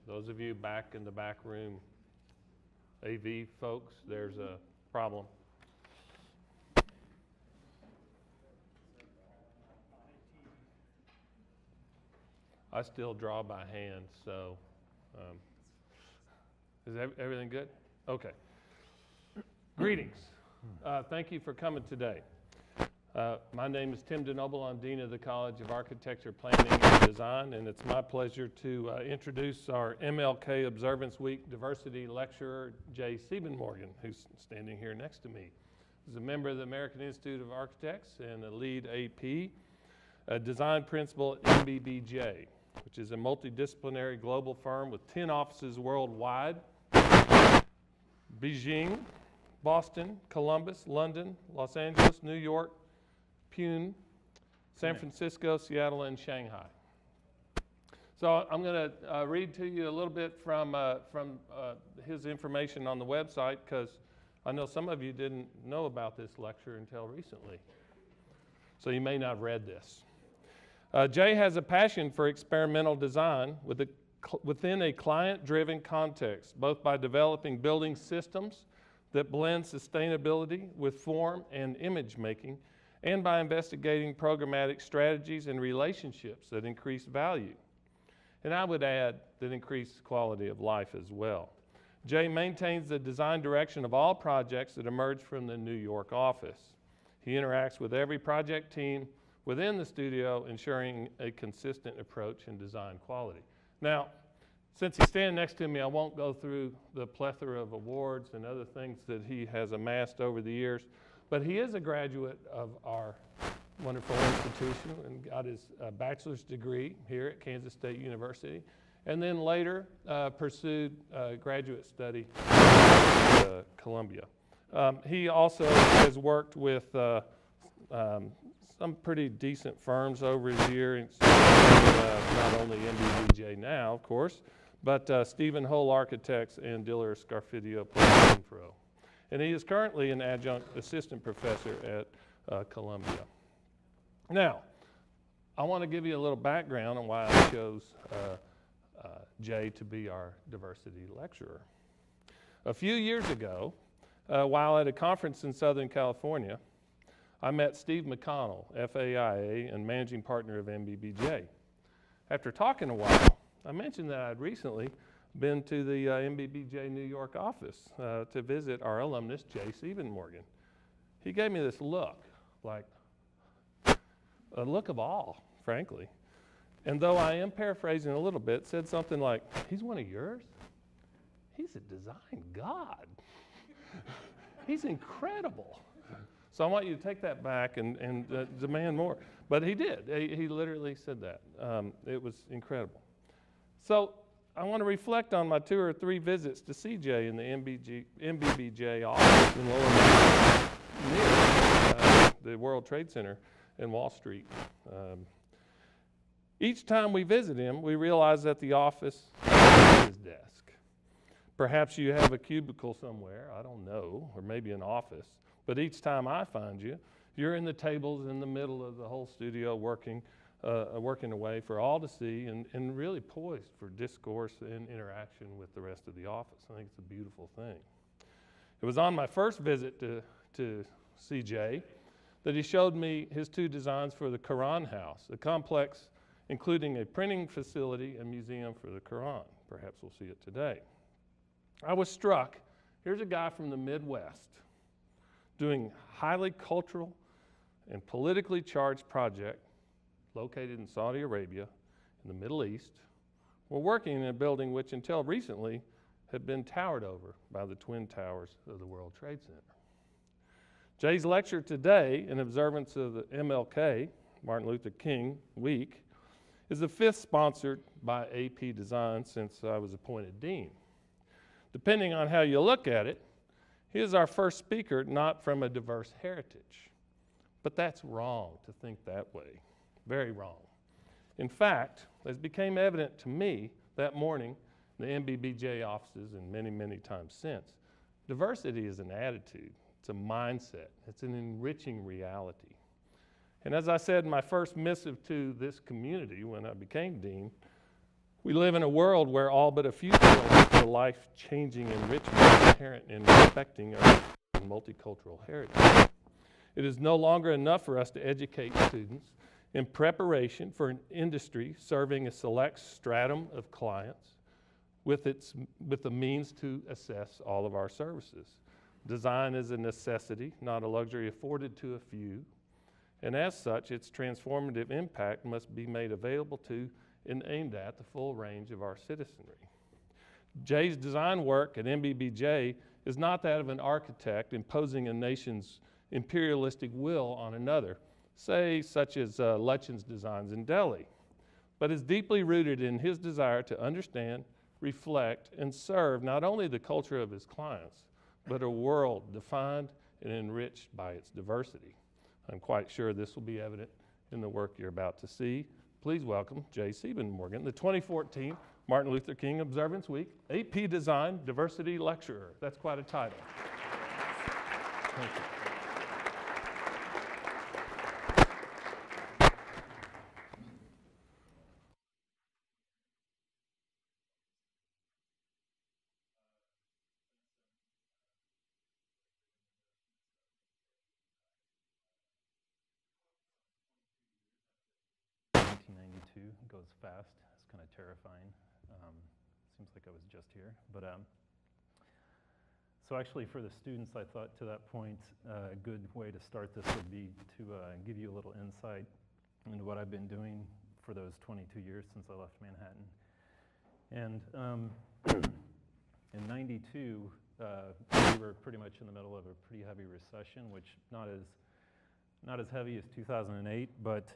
Those of you back in the back room, AV folks, there's a problem. I still draw by hand, so is everything good? Okay. Greetings. Thank you for coming today. My name is Tim DeNoble. I'm Dean of the College of Architecture, Planning, and Design, and it's my pleasure to introduce our MLK Observance Week Diversity Lecturer, Jay Siebenmorgen, who's standing here next to me. He's a member of the American Institute of Architects and a lead AP, a design principal at MBBJ, which is a multidisciplinary global firm with 10 offices worldwide: Beijing, Boston, Columbus, London, Los Angeles, New York, Pune, San Francisco, Seattle, and Shanghai. So I'm going to read to you a little bit from his information on the website, because I know some of you didn't know about this lecture until recently. So you may not have read this. Jay has a passion for experimental design within a client-driven context, both by developing building systems that blend sustainability with form and image making, and by investigating programmatic strategies and relationships that increase value. And I would add that increase quality of life as well. Jay maintains the design direction of all projects that emerge from the New York office. He interacts with every project team within the studio, ensuring a consistent approach in design quality. Now, since he's standing next to me, I won't go through the plethora of awards and other things that he has amassed over the years, but he is a graduate of our wonderful institution and got his bachelor's degree here at Kansas State University, and then later pursued graduate study at Columbia. He also has worked with some pretty decent firms over his year, not only MBBJ now, of course, but Stephen Hull Architects and Diller Scarfidio Infro. And he is currently an adjunct assistant professor at Columbia. Now, I want to give you a little background on why I chose Jay to be our diversity lecturer. A few years ago, while at a conference in Southern California, I met Steve McConnell, FAIA and managing partner of MBBJ. After talking a while, I mentioned that I'd recently been to the MBBJ New York office to visit our alumnus, Jay Siebenmorgen. He gave me this look, like a look of awe, frankly. And though I am paraphrasing a little bit, said something like, "He's one of yours? He's a design god. He's incredible." So I want you to take that back and demand more. But he did. He literally said that. It was incredible. So I want to reflect on my 2 or 3 visits to CJ in the MBBJ office in Lower Manhattan, near the World Trade Center in Wall Street. Each time we visit him, we realize that the office is his desk. Perhaps you have a cubicle somewhere, I don't know, or maybe an office. But each time I find you, you're in the tables in the middle of the whole studio working away for all to see and really poised for discourse and interaction with the rest of the office. I think it's a beautiful thing. It was on my first visit to CJ that he showed me his 2 designs for the Quran House, a complex including a printing facility and museum for the Quran. Perhaps we'll see it today. I was struck. Here's a guy from the Midwest doing highly cultural and politically charged project located in Saudi Arabia in the Middle East. We're working in a building which until recently had been towered over by the Twin Towers of the World Trade Center. Jay's lecture today, in observance of the MLK, Martin Luther King Week, is the 5th sponsored by APDesign since I was appointed dean. Depending on how you look at it, he is our first speaker not from a diverse heritage. But that's wrong to think that way. Very wrong. In fact, as became evident to me that morning in the MBBJ offices and many, many times since, diversity is an attitude, it's a mindset, it's an enriching reality. And as I said in my first missive to this community when I became dean, We live in a world where all but a few feel the life-changing enrichment inherent in respecting our multicultural heritage. It is no longer enough for us to educate students in preparation for an industry serving a select stratum of clients with the means to assess all of our services. Design is a necessity, not a luxury afforded to a few, and as such, its transformative impact must be made available to and aimed at the full range of our citizenry. Jay's design work at MBBJ is not that of an architect imposing a nation's imperialistic will on another, say such as Lutyens' designs in Delhi, but is deeply rooted in his desire to understand, reflect, and serve not only the culture of his clients, but a world defined and enriched by its diversity. I'm quite sure this will be evident in the work you're about to see. Please welcome Jay Siebenmorgen, the 2014 Martin Luther King Observance Week APDesign Diversity Lecturer. That's quite a title. Thank you. It goes fast. It's kind of terrifying. Seems like I was just here. But so actually for the students, I thought to that point, a good way to start this would be to give you a little insight into what I've been doing for those 22 years since I left Manhattan. And in '92, we were pretty much in the middle of a pretty heavy recession, which not as heavy as 2008, but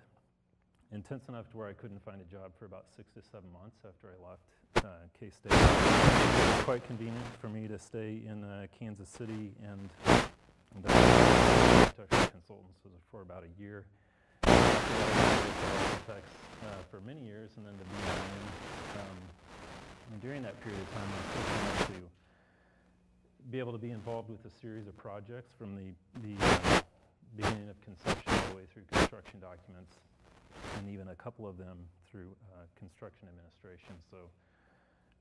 intense enough to where I couldn't find a job for about 6 to 7 months after I left K-State. It was quite convenient for me to stay in Kansas City and architectural consultants for about a year. Architects for many years, and then to be and during that period of time, I was fortunate enough to be able to be involved with a series of projects from the beginning of conception all the way through construction documents, and even a couple of them through construction administration. So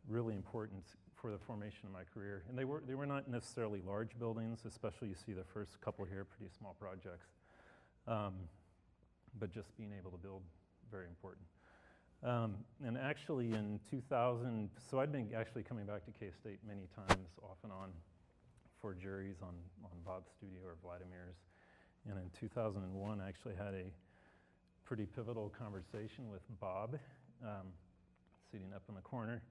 really important for the formation of my career. And they were not necessarily large buildings, especially you see the first couple here, pretty small projects. But just being able to build, very important. And actually in 2000, so I'd been actually coming back to K-State many times, off and on, for juries on Bob's studio or Vladimir's. And in 2001, I actually had a pretty pivotal conversation with Bob, sitting up in the corner.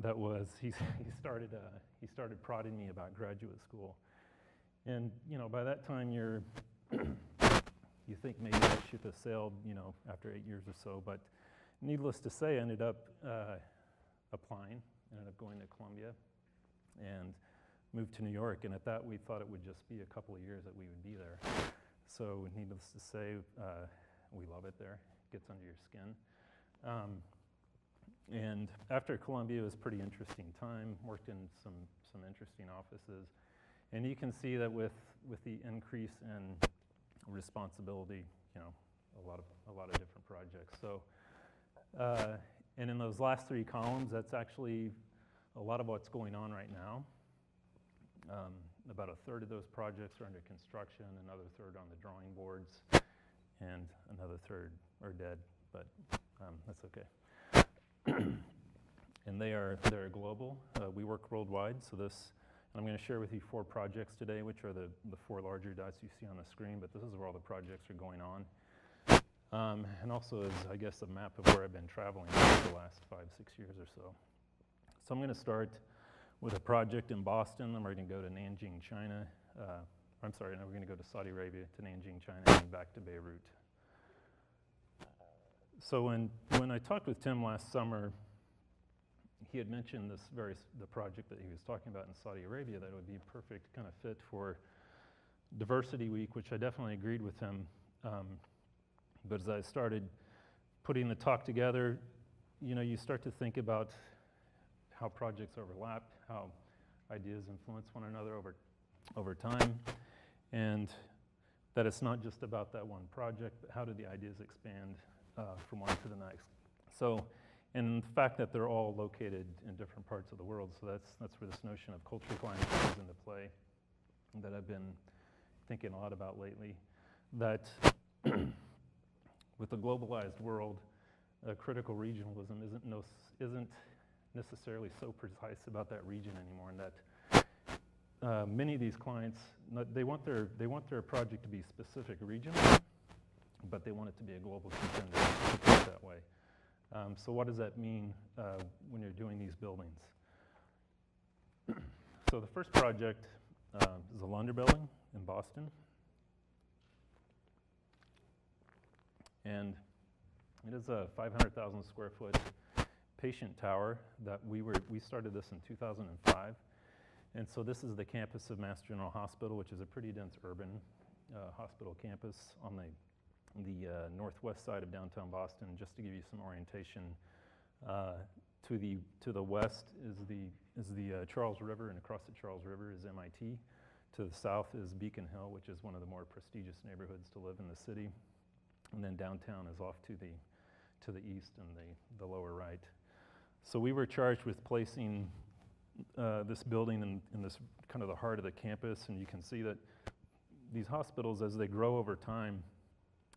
That was he started prodding me about graduate school, and by that time you think maybe that ship has sailed after 8 years or so, but needless to say, I ended up applying, ended up going to Columbia, and moved to New York. And at that, we thought it would just be a couple of years that we would be there. So needless to say, we love it there. It gets under your skin. And after Columbia, it was a pretty interesting time. Worked in some interesting offices. And you can see that with the increase in responsibility, a lot of different projects. So, and in those last 3 columns, that's actually a lot of what's going on right now. About a third of those projects are under construction, another third on the drawing boards, and another third are dead, but that's okay. And they're global. We work worldwide, so I'm going to share with you 4 projects today, which are the 4 larger dots you see on the screen, but this is where all the projects are going on. And also is, I guess, a map of where I've been traveling for the last 5, 6 years or so. So I'm going to start with a project in Boston, then we're going to go to Nanjing, China. Then we're going to go to Saudi Arabia, to Nanjing, China, and then back to Beirut. So when I talked with Tim last summer, he had mentioned the project that he was talking about in Saudi Arabia, that it would be a perfect kind of fit for Diversity Week, which I definitely agreed with him. But as I started putting the talk together, you start to think about how projects overlap, how ideas influence one another over time, and that it's not just about that one project, but how do the ideas expand from one to the next. So And the fact that they're all located in different parts of the world, so that's where this notion of culture climate comes into play that I've been thinking a lot about lately. That with the globalized world, critical regionalism isn't necessarily so precise about that region anymore, and that many of these clients, they want their project to be specific regional, but they want it to be a global contender, to put it that way. So what does that mean when you're doing these buildings? So the first project is the London building in Boston. And it is a 500,000 square foot patient tower that we started this in 2005. And so this is the campus of Mass General Hospital, which is a pretty dense urban hospital campus on the northwest side of downtown Boston. Just to give you some orientation, to the west is the Charles River, and across the Charles River is MIT. To the south is Beacon Hill, which is one of the more prestigious neighborhoods to live in the city. And then downtown is off to the east and the lower right. So we were charged with placing this building in this kind of the heart of the campus, and you can see that these hospitals, as they grow over time,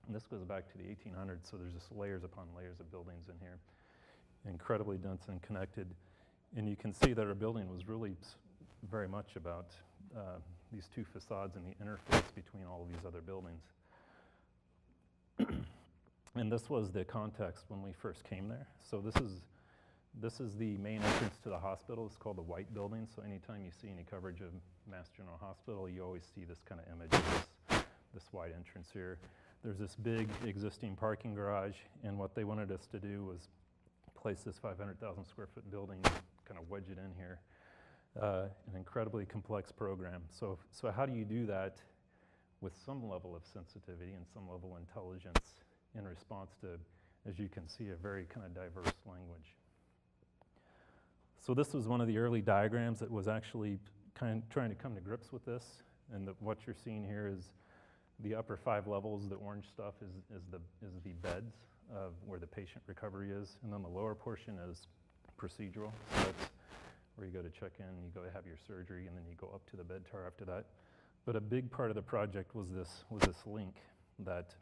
and this goes back to the 1800s, so there's just layers upon layers of buildings in here, incredibly dense and connected. And you can see that our building was really very much about these two facades and the interface between all of these other buildings. And this was the context when we first came there. So this is the main entrance to the hospital. It's called the White Building. So anytime you see any coverage of Mass General Hospital, you always see this kind of image of this white entrance here. There's this big existing parking garage, and what they wanted us to do was place this 500,000 square foot building, kind of wedge it in here. An incredibly complex program. So how do you do that with some level of sensitivity and some level of intelligence in response to, as you can see, a very kind of diverse language? So this was one of the early diagrams that was actually kind of trying to come to grips with this. And what you're seeing here is the upper 5 levels. The orange stuff is the beds of where the patient recovery is, and then the lower portion is procedural. So that's where you go to check in, you go have your surgery, and then you go up to the bed tower after that. But a big part of the project was this link, that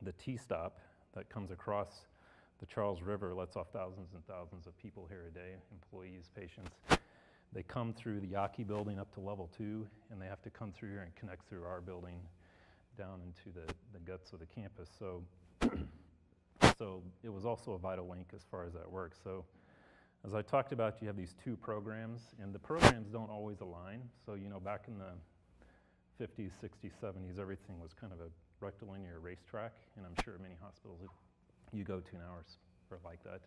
the T-stop that comes across the Charles River lets off thousands and thousands of people here a day, employees, patients. They come through the Yaki building up to level 2, and they have to come through here and connect through our building down into the guts of the campus. So, so it was also a vital link as far as that works. So as I talked about, you have these two programs, and the programs don't always align. So, you know, back in the 50s, 60s, 70s, everything was kind of a rectilinear racetrack, and I'm sure many hospitals that you go to now are like that.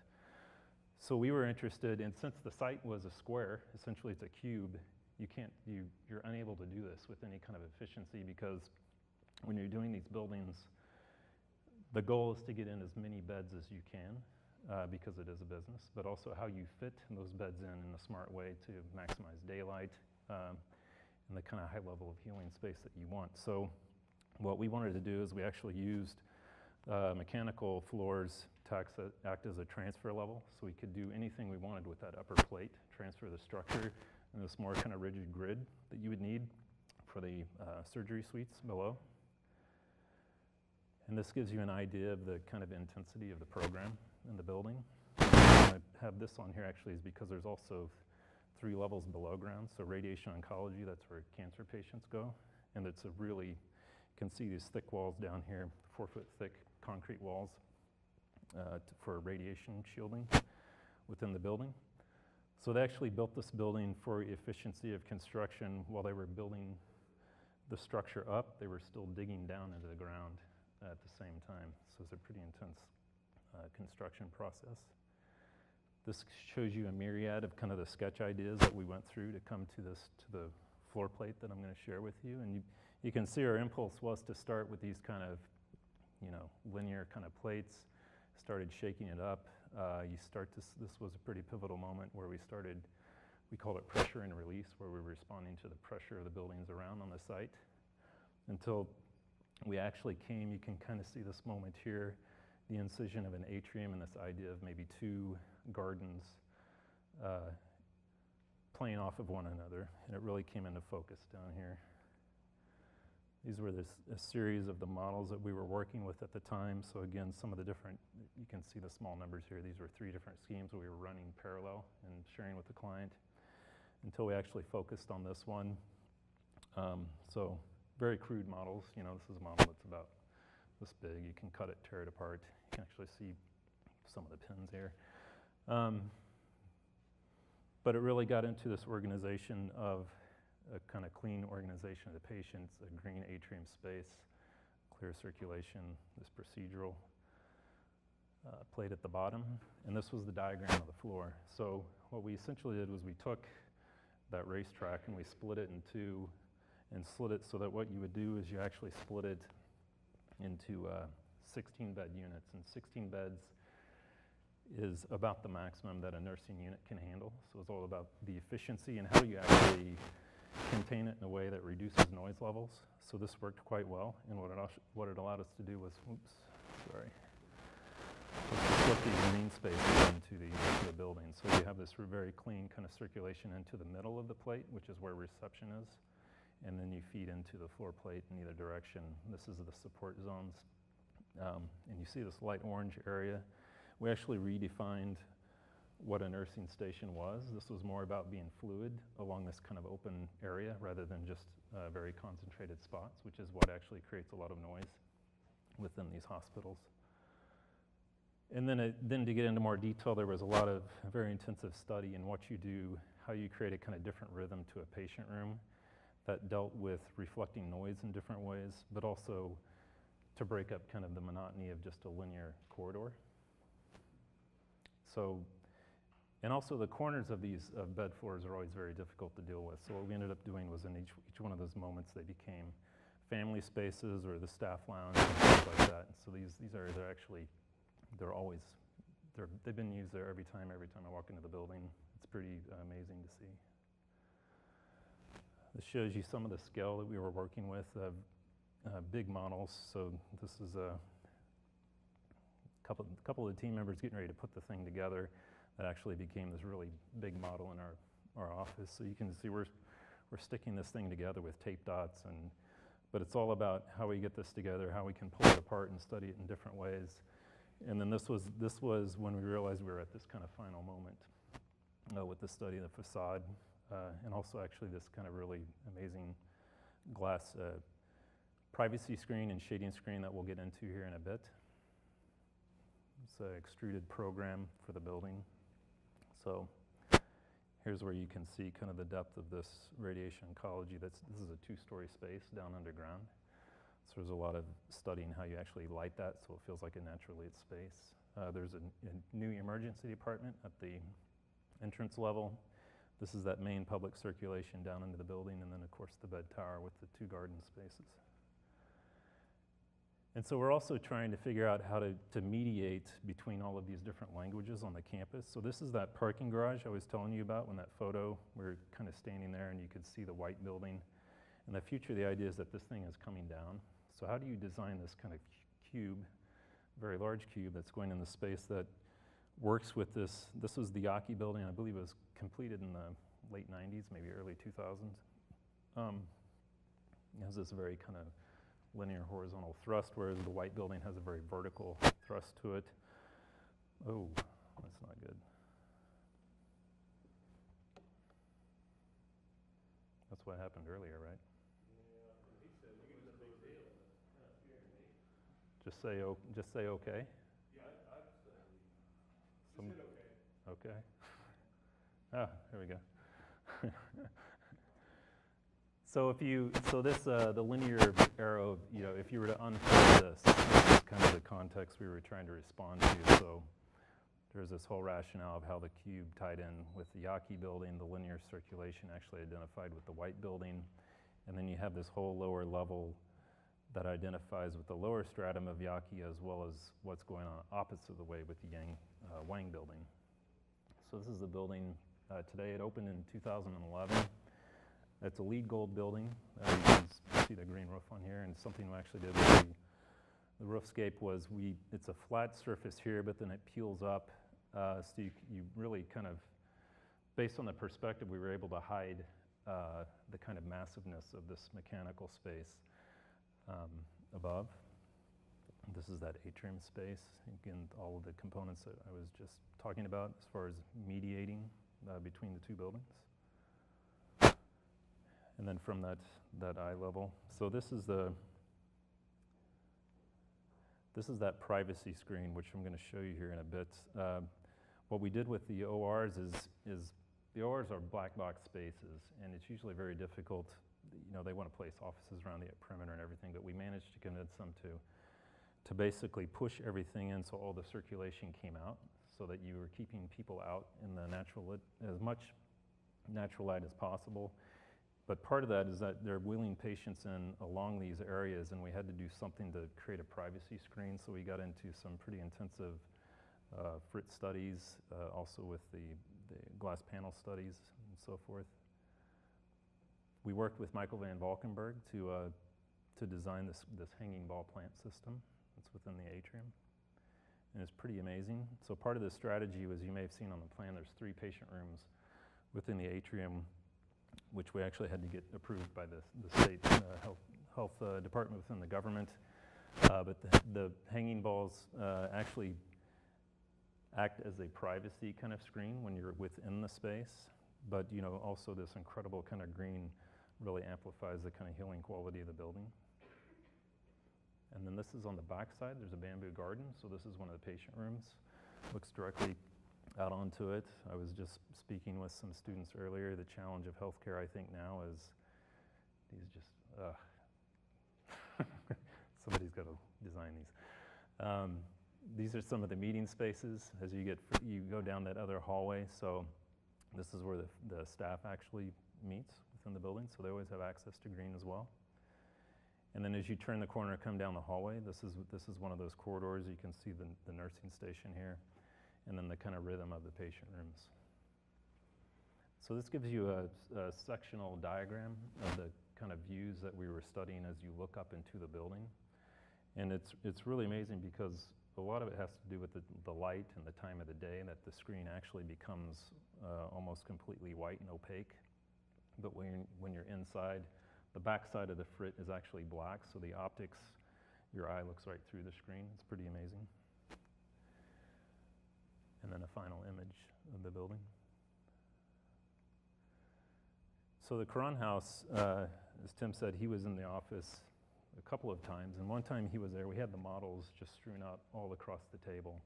So we were interested, and since the site was a square, essentially it's a cube, you're unable to do this with any kind of efficiency, because when you're doing these buildings, the goal is to get in as many beds as you can, because it is a business, but also how you fit those beds in a smart way to maximize daylight and the kind of high level of healing space that you want. So what we wanted to do is we actually used mechanical floors to act as a transfer level, so we could do anything we wanted with that upper plate, transfer the structure and this more kind of rigid grid that you would need for the surgery suites below. And this gives you an idea of the kind of intensity of the program in the building. I have this on here actually is because there's also 3 levels below ground. So radiation oncology, that's where cancer patients go. And it's a really, you can see these thick walls down here, 4-foot thick concrete walls for radiation shielding within the building. So they actually built this building for efficiency of construction. While they were building the structure up, they were still digging down into the ground at the same time. So it's a pretty intense construction process. This shows you a myriad of kind of the sketch ideas that we went through to come to the floor plate that I'm going to share with you. And you can see our impulse was to start with these kind of, you know, linear kind of plates, started shaking it up. This was a pretty pivotal moment where we called it pressure and release, where we were responding to the pressure of the buildings around on the site, until we actually came. You can kind of see this moment here. the incision of an atrium and this idea of maybe two gardens playing off of one another, and it really came into focus down here. These were a series of the models that we were working with at the time. So again, some of the different, you can see the small numbers here. These were 3 different schemes we were running parallel and sharing with the client until we actually focused on this one. So very crude models. You know, this is a model that's about this big. You can cut it, tear it apart. You can actually see some of the pins here. But it really got into this organization of a kind of clean organization of the patients, a green atrium space, clear circulation, this procedural plate at the bottom, and this was the diagram of the floor. So what we essentially did was we took that racetrack and we split it in two and slid it so that what you would do is you actually split it into 16 bed units, and 16 beds is about the maximum that a nursing unit can handle. So it's all about the efficiency and how do you actually contain it in a way that reduces noise levels. So this worked quite well, and what it allowed us to do was, split these green spaces into the building. So you have this very clean kind of circulation into the middle of the plate, which is where reception is, and then you feed into the floor plate in either direction. This is the support zones, and you see this light orange area. We actually redefined what a nursing station was. This was more about being fluid along this kind of open area rather than just very concentrated spots, which is what actually creates a lot of noise within these hospitals. And then to get into more detail, there was a lot of very intensive study in what you do, how you create a kind of different rhythm to a patient room that dealt with reflecting noise in different ways, but also to break up kind of the monotony of just a linear corridor. So, and also the corners of these bed floors are always very difficult to deal with. So what we ended up doing was in each one of those moments, they became family spaces or the staff lounge and things like that. And so these areas are actually, they've been used there every time I walk into the building. It's pretty amazing to see. This shows you some of the scale that we were working with, big models. So this is a couple of the team members getting ready to put the thing together that actually became this really big model in our office. So you can see we're sticking this thing together with tape dots, but it's all about how we get this together, how we can pull it apart and study it in different ways. And then this was when we realized we were at this kind of final moment with the study of the facade, and also actually this kind of really amazing glass privacy screen and shading screen that we'll get into here in a bit. It's an extruded program for the building. So here's where you can see kind of the depth of this radiation oncology. This is a 2-story space down underground. So there's a lot of studying how you actually light that so it feels like a naturally lit space. There's a new emergency department at the entrance level. This is that main public circulation down into the building, and then of course the bed tower with the 2 garden spaces. And so we're also trying to figure out how to mediate between all of these different languages on the campus. So this is that parking garage I was telling you about when that photo, we're kind of standing there and you could see the white building. In the future, the idea is that this thing is coming down. So how do you design this kind of cube, very large cube that's going in the space that works with this? This was the Yaki building. I believe it was completed in the late 90s, maybe early 2000s. It has this very kind of linear horizontal thrust, whereas the white building has a very vertical thrust to it. Oh, that's not good. That's what happened earlier, right? Yeah, he said it was a big deal. Kind of scared me. Just say okay. Yeah, I'd say. Some, You said okay. okay. Ah, here we go. So the linear arrow, if you were to unfold this is kind of the context we were trying to respond to. So there's this whole rationale of how the cube tied in with the Yaki building, the linear circulation actually identified with the white building, and then you have this whole lower level that identifies with the lower stratum of Yaki as well as what's going on opposite of the way with the Wang building. So this is the building today. It opened in 2011. It's a LEED Gold building. You can see the green roof on here, and something we actually did was The roofscape was, it's a flat surface here, but then it peels up, so you really kind of, based on the perspective, we were able to hide the kind of massiveness of this mechanical space above. This is that atrium space. Again, all of the components that I was just talking about as far as mediating between the two buildings. And then from that eye level. So this is that privacy screen, which I'm going to show you here in a bit. What we did with the ORs is the ORs are black box spaces, and it's usually very difficult. You know, they want to place offices around the perimeter and everything, but we managed to convince them to basically push everything in so all the circulation came out, so that you were keeping people out in the natural light, as much natural light as possible. But part of that is that they're wheeling patients in along these areas, and we had to do something to create a privacy screen, so we got into some pretty intensive Fritz studies, also with the glass panel studies and so forth. We worked with Michael van Valkenburg to design this hanging ball plant system that's within the atrium, and it's pretty amazing. So part of the strategy was, you may have seen on the plan, there's 3 patient rooms within the atrium, which we actually had to get approved by the state health department within the government. But the hanging balls actually act as a privacy kind of screen when you're within the space. But you know, also this incredible kind of green really amplifies the kind of healing quality of the building. And then this is on the back side. There's a bamboo garden, so this is one of the patient rooms. Looks directly out onto it. I was just speaking with some students earlier. The challenge of healthcare, I think, now is these just, somebody's got to design these. These are some of the meeting spaces as you go down that other hallway. So this is where the staff actually meets within the building, so they always have access to green as well. And then as you turn the corner, come down the hallway, this is one of those corridors. You can see the nursing station here, and then the kind of rhythm of the patient rooms. So this gives you a sectional diagram of the kind of views that we were studying as you look up into the building. And it's really amazing because a lot of it has to do with the light and the time of the day, that the screen actually becomes almost completely white and opaque. But when you're inside, the back side of the frit is actually black, so the optics, your eye looks right through the screen. It's pretty amazing. And then a final image of the building. So the Karan House, as Tim said, he was in the office a couple of times, and one time he was there, we had the models just strewn out all across the table.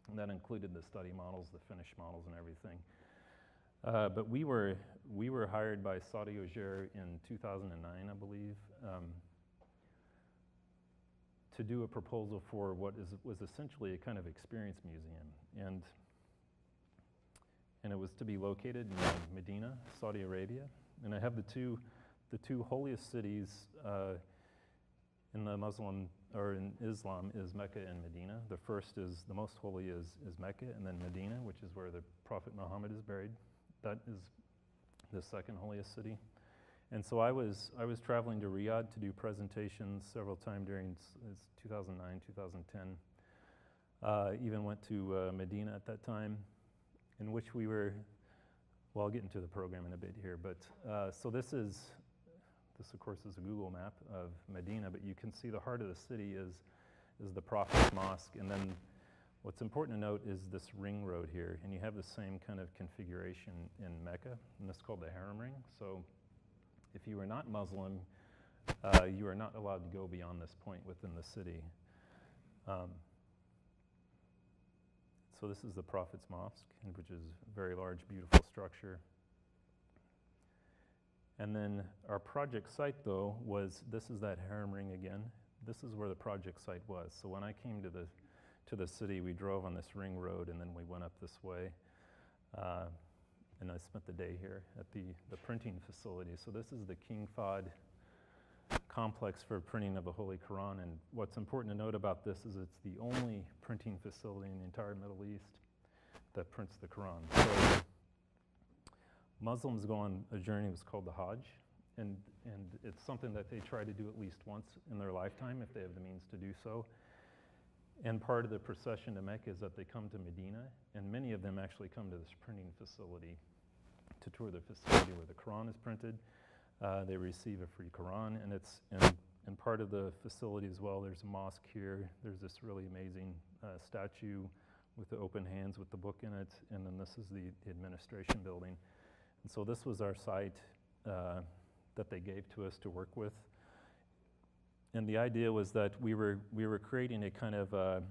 And that included the study models, the finished models, and everything. But we were hired by Saudi Ogier in 2009, I believe, to do a proposal for what was essentially a kind of experience museum, and it was to be located in Medina, Saudi Arabia. And I have the two holiest cities in the Muslim or in Islam is Mecca and Medina. The first is the most holy is Mecca, and then Medina, which is where the Prophet Muhammad is buried. That is the second holiest city. And so I was traveling to Riyadh to do presentations several times during 2009, 2010. Even went to Medina at that time, in which we were, well, I'll get into the program in a bit here, but so this of course is a Google map of Medina, but you can see the heart of the city is the Prophet's Mosque. And then what's important to note is this ring road here, and you have the same kind of configuration in Mecca, and this is called the Haram Ring. So if you are not Muslim, you are not allowed to go beyond this point within the city. So this is the Prophet's Mosque, which is a very large, beautiful structure. And then our project site, though, this is that Haram Ring again. This is where the project site was. So when I came to the city, we drove on this ring road, and then we went up this way. And I spent the day here at the printing facility. So this is the King Fahd complex for printing of the Holy Quran. And what's important to note about this is it's the only printing facility in the entire Middle East that prints the Quran. So Muslims go on a journey that's called the Hajj, and it's something that they try to do at least once in their lifetime if they have the means to do so. And part of the procession to Mecca is that they come to Medina, and many of them actually come to this printing facility to tour the facility where the Quran is printed. They receive a free Quran, and it's in part of the facility as well. There's a mosque here. There's this really amazing statue with the open hands with the book in it, and then this is the administration building. And so this was our site that they gave to us to work with. And the idea was that we were creating a kind of,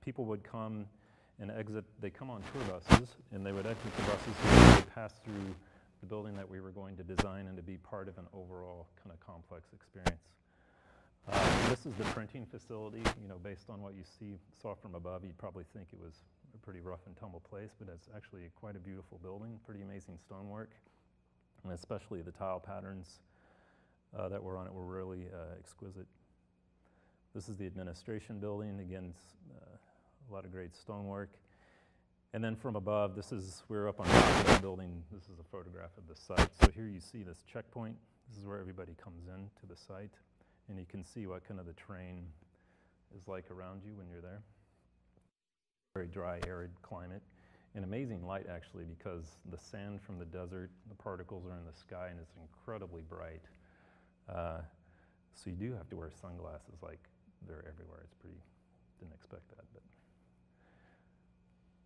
people would come and exit, they come on tour buses, and they would exit the buses and they pass through the building that we were going to design and to be part of an overall kind of complex experience. This is the printing facility. You know, based on what you saw from above, you'd probably think it was a pretty rough and tumble place, but it's actually quite a beautiful building, pretty amazing stonework, and especially the tile patterns that were on it were really exquisite. This is the administration building. Again, a lot of great stonework. And then from above, we're up on top of the building. This is a photograph of the site. So here you see this checkpoint. This is where everybody comes in to the site. And you can see what kind of the terrain is like around you when you're there. Very dry, arid climate. And amazing light, actually, because the sand from the desert, the particles are in the sky, and it's incredibly bright. So you do have to wear sunglasses, like they're everywhere. Didn't expect that. But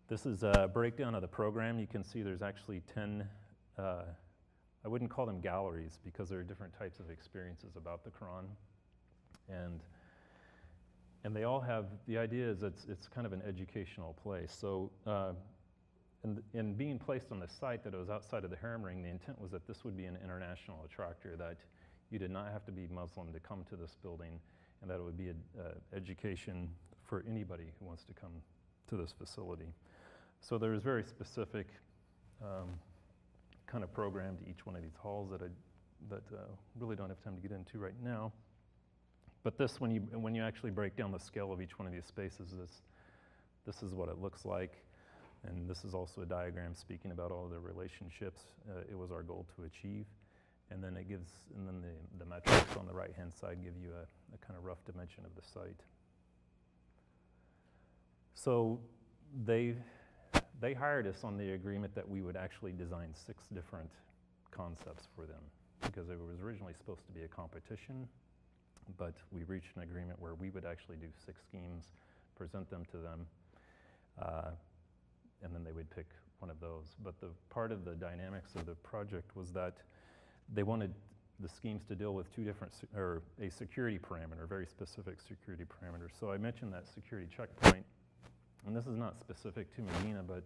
this is a breakdown of the program. You can see there's actually 10, I wouldn't call them galleries because there are different types of experiences about the Quran. And they all have, the idea is it's kind of an educational place. So in being placed on the site that it was outside of the Harem Ring, the intent was that this would be an international attractor, that you did not have to be Muslim to come to this building, and that it would be an education for anybody who wants to come to this facility. So there's very specific kind of program to each one of these halls that really don't have time to get into right now. But this, when you actually break down the scale of each one of these spaces, this is what it looks like. And this is also a diagram speaking about all of the relationships it was our goal to achieve. And then the metrics on the right-hand side give you a kind of rough dimension of the site. So they hired us on the agreement that we would actually design 6 different concepts for them, because it was originally supposed to be a competition, but we reached an agreement where we would actually do 6 schemes, present them to them, and then they would pick one of those. But the part of the dynamics of the project was that they wanted the schemes to deal with 2 different, or a security parameter, very specific security parameter. So I mentioned that security checkpoint, and this is not specific to Medina, but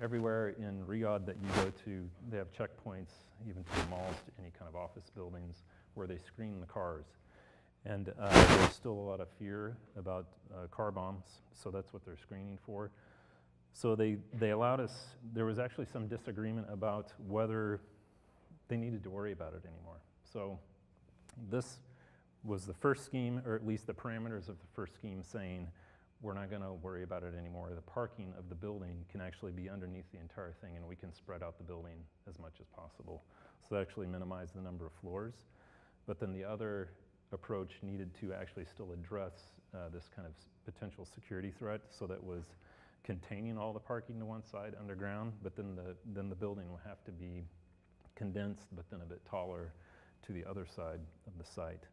everywhere in Riyadh that you go to, they have checkpoints, even to the malls, to any kind of office buildings, where they screen the cars. And there's still a lot of fear about car bombs, so that's what they're screening for. So they allowed us, there was actually some disagreement about whether they needed to worry about it anymore. So this was the first scheme, or at least the parameters of the first scheme, saying we're not going to worry about it anymore. The parking of the building can actually be underneath the entire thing, and we can spread out the building as much as possible. So that actually minimized the number of floors. But then the other approach needed to actually still address this kind of potential security threat, so that was containing all the parking to one side underground, but then the building will have to be condensed, but then a bit taller to the other side of the site.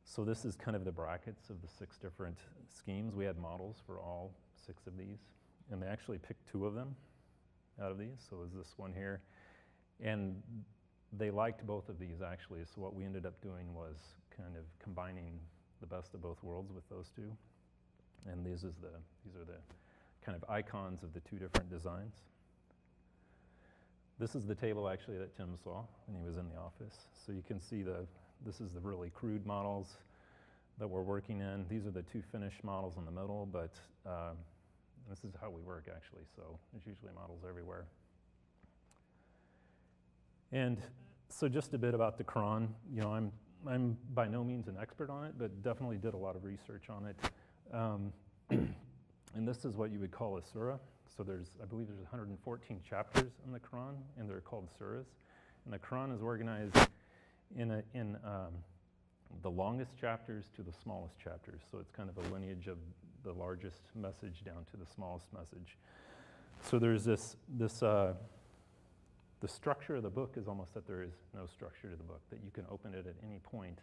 So this is kind of the brackets of the 6 different schemes. We had models for all 6 of these, and they actually picked 2 of them out of these. So it was this one here, and they liked both of these actually. So what we ended up doing was kind of combining the best of both worlds with those 2. And these are the kind of icons of the 2 different designs. This is the table actually that Tim saw when he was in the office. So you can see this is the really crude models that we're working in. These are the 2 finished models in the middle, but this is how we work actually. So there's usually models everywhere. And so just a bit about the Quran. You know, I'm by no means an expert on it, but definitely did a lot of research on it. And this is what you would call a surah. So I believe there's 114 chapters in the Quran, and they're called surahs. And the Quran is organized in the longest chapters to the smallest chapters. So it's kind of a lineage of the largest message down to the smallest message. So there's the structure of the book is almost that there is no structure to the book, that you can open it at any point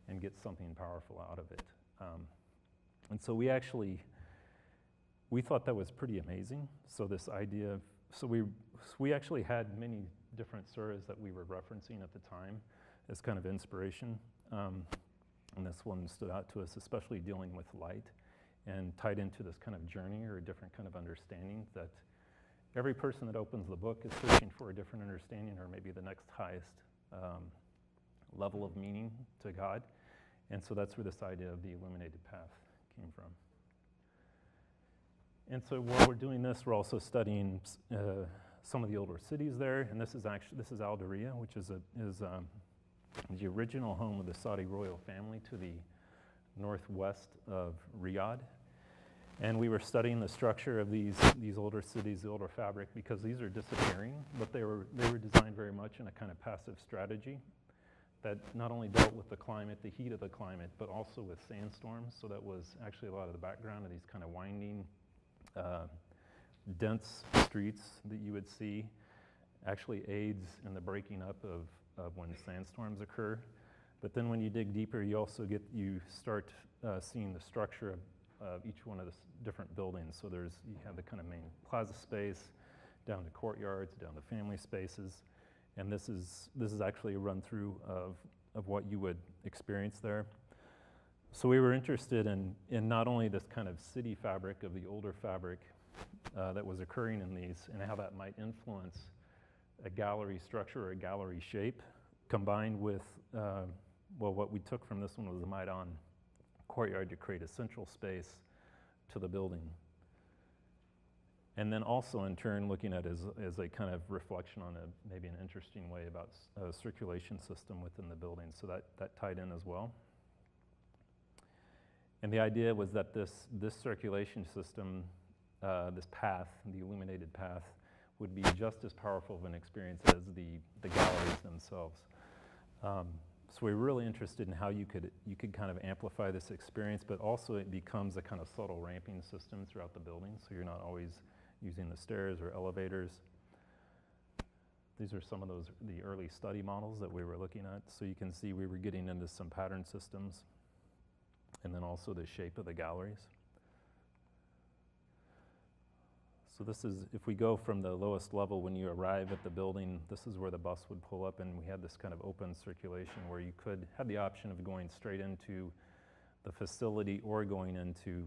and get something powerful out of it. And so we thought that was pretty amazing. So this idea of, we actually had many different surahs that we were referencing at the time as kind of inspiration. And this one stood out to us, especially dealing with light and tied into this kind of journey or a different kind of understanding that every person that opens the book is searching for a different understanding or maybe the next highest level of meaning to God. And so that's where this idea of the illuminated path came from. And so while we're doing this, we're also studying some of the older cities there. And this is Al Diriyah, which is the original home of the Saudi royal family to the northwest of Riyadh. And we were studying the structure of these older cities, the older fabric, because these are disappearing, but they were designed very much in a kind of passive strategy that not only dealt with the climate, the heat of the climate, but also with sandstorms. So that was actually a lot of the background of these kind of winding, dense streets that you would see actually aids in the breaking up of when sandstorms occur. But then when you dig deeper, you start seeing the structure of each one of the different buildings. So you have the kind of main plaza space, down to courtyards, down to family spaces. And this is actually a run through of what you would experience there. So we were interested in not only this kind of city fabric of the older fabric that was occurring in these and how that might influence a gallery structure or a gallery shape, combined with, what we took from this one was the Maidan courtyard to create a central space to the building. And then also in turn looking at as a kind of reflection on maybe an interesting way about a circulation system within the building. So that tied in as well. And the idea was that this circulation system, this path, the illuminated path, would be just as powerful of an experience as the galleries themselves. So we're really interested in how you could kind of amplify this experience, but also it becomes a kind of subtle ramping system throughout the building, so you're not always using the stairs or elevators. These are some of the early study models that we were looking at. So you can see we were getting into some pattern systems and then also the shape of the galleries. So this is, if we go from the lowest level, when you arrive at the building, this is where the bus would pull up, and we had this kind of open circulation where you could have the option of going straight into the facility or going into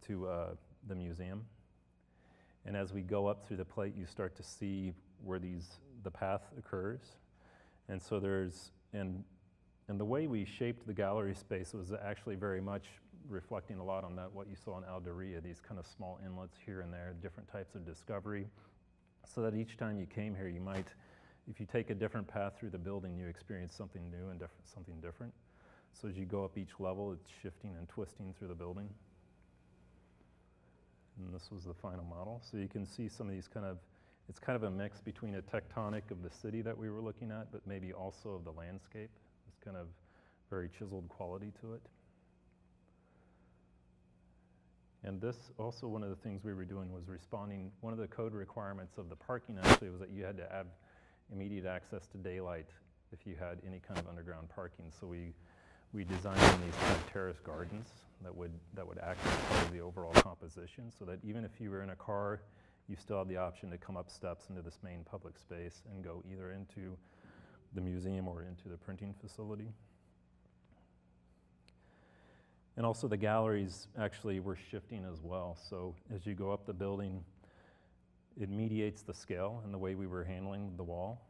the museum. And as we go up through the plate, you start to see where the path occurs. And so and the way we shaped the gallery space was actually very much reflecting a lot on what you saw in Al Diriyah, these kind of small inlets here and there, different types of discovery, so that each time you came here, you might, if you take a different path through the building, you experience something new and something different. So as you go up each level, it's shifting and twisting through the building. And this was the final model. So you can see some of these it's kind of a mix between a tectonic of the city that we were looking at, but maybe also of the landscape. This kind of very chiseled quality to it. And this also, one of the things we were doing was responding, one of the code requirements of the parking actually was that you had to have immediate access to daylight if you had any kind of underground parking. So we designed these kind of terrace gardens that would act as part of the overall composition, so that even if you were in a car, you still had the option to come up steps into this main public space and go either into the museum or into the printing facility. And also the galleries actually were shifting as well. So as you go up the building, it mediates the scale and the way we were handling the wall.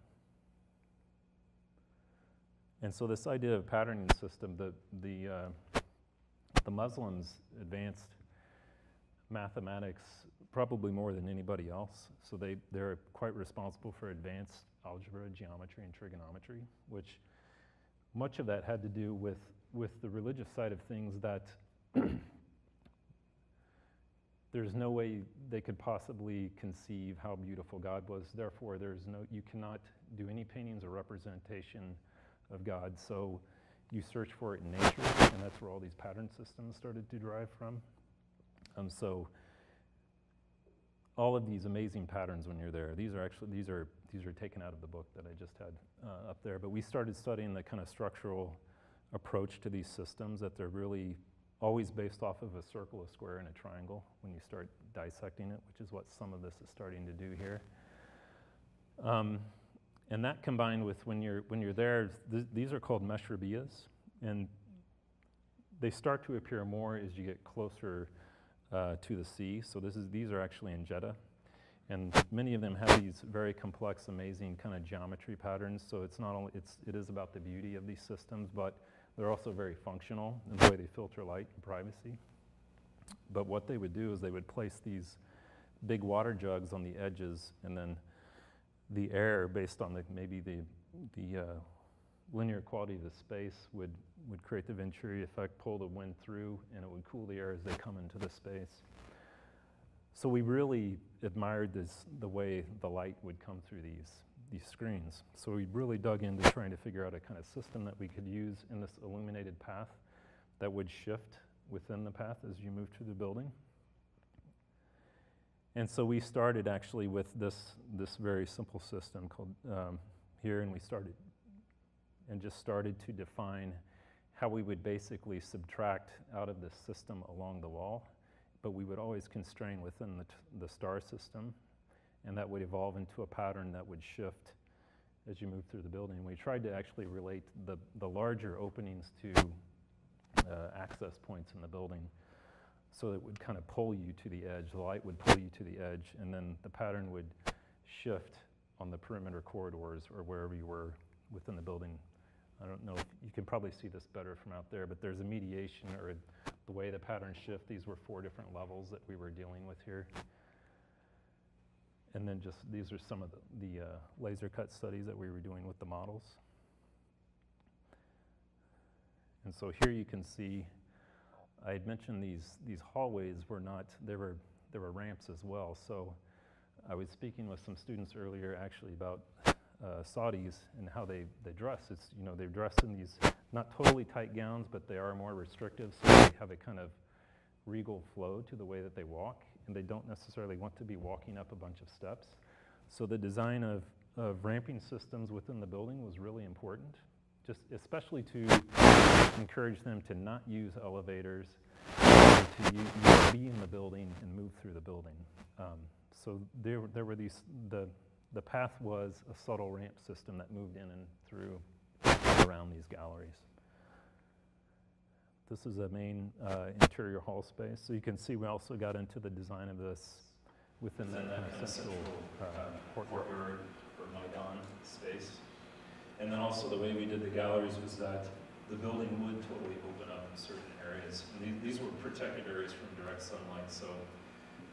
And so this idea of patterning system, the Muslims advanced mathematics probably more than anybody else. So they're quite responsible for advanced algebra, geometry, and trigonometry, which much of that had to do with the religious side of things, that there's no way they could possibly conceive how beautiful God was. Therefore, you cannot do any paintings or representation of God. So you search for it in nature, and that's where all these pattern systems started to derive from. So all of these amazing patterns when you're there, these are taken out of the book that I just had up there. But we started studying the kind of structural approach to these systems, that they're really always based off of a circle, a square, and a triangle when you start dissecting it, which is what some of this is starting to do here. And that combined with when you're there, these are called meshrabias, and they start to appear more as you get closer to the sea. So these are actually in Jeddah, and many of them have these very complex, amazing kind of geometry patterns. So it's not only it is about the beauty of these systems, but they're also very functional in the way they filter light and privacy. But what they would do is they would place these big water jugs on the edges, and then the air, based on maybe the linear quality of the space, would create the Venturi effect, pull the wind through, and it would cool the air as they come into the space. So we really admired the way the light would come through these screens. So we really dug into trying to figure out a kind of system that we could use in this illuminated path that would shift within the path as you move through the building. And so we started actually with this very simple system called here, and we started to define how we would basically subtract out of this system along the wall, but we would always constrain within the star system, and that would evolve into a pattern that would shift as you move through the building. We tried to actually relate the larger openings to access points in the building, so it would kind of pull you to the edge. The light would pull you to the edge, and then the pattern would shift on the perimeter corridors or wherever you were within the building. I don't know if you can probably see this better from out there, but there's a mediation, or the way the patterns shift. These were 4 different levels that we were dealing with here. And then just these are some of the laser cut studies that we were doing with the models. And so here you can see, I had mentioned these hallways were not, there were ramps as well. So I was speaking with some students earlier actually about Saudis and how they dress. It's, they're dressed in these not totally tight gowns, but they are more restrictive, so they have a kind of regal flow to the way that they walk, and they don't necessarily want to be walking up a bunch of steps. So the design of ramping systems within the building was really important, just especially to encourage them to not use elevators, and to be in the building and move through the building. So there were these, the path was a subtle ramp system that moved in and through around these galleries. This is a main interior hall space. So you can see we also got into the design of this within that kind of central courtyard or Maidan space. And then also the way we did the galleries was that the building would totally open up in certain areas. And these were protected areas from direct sunlight. So,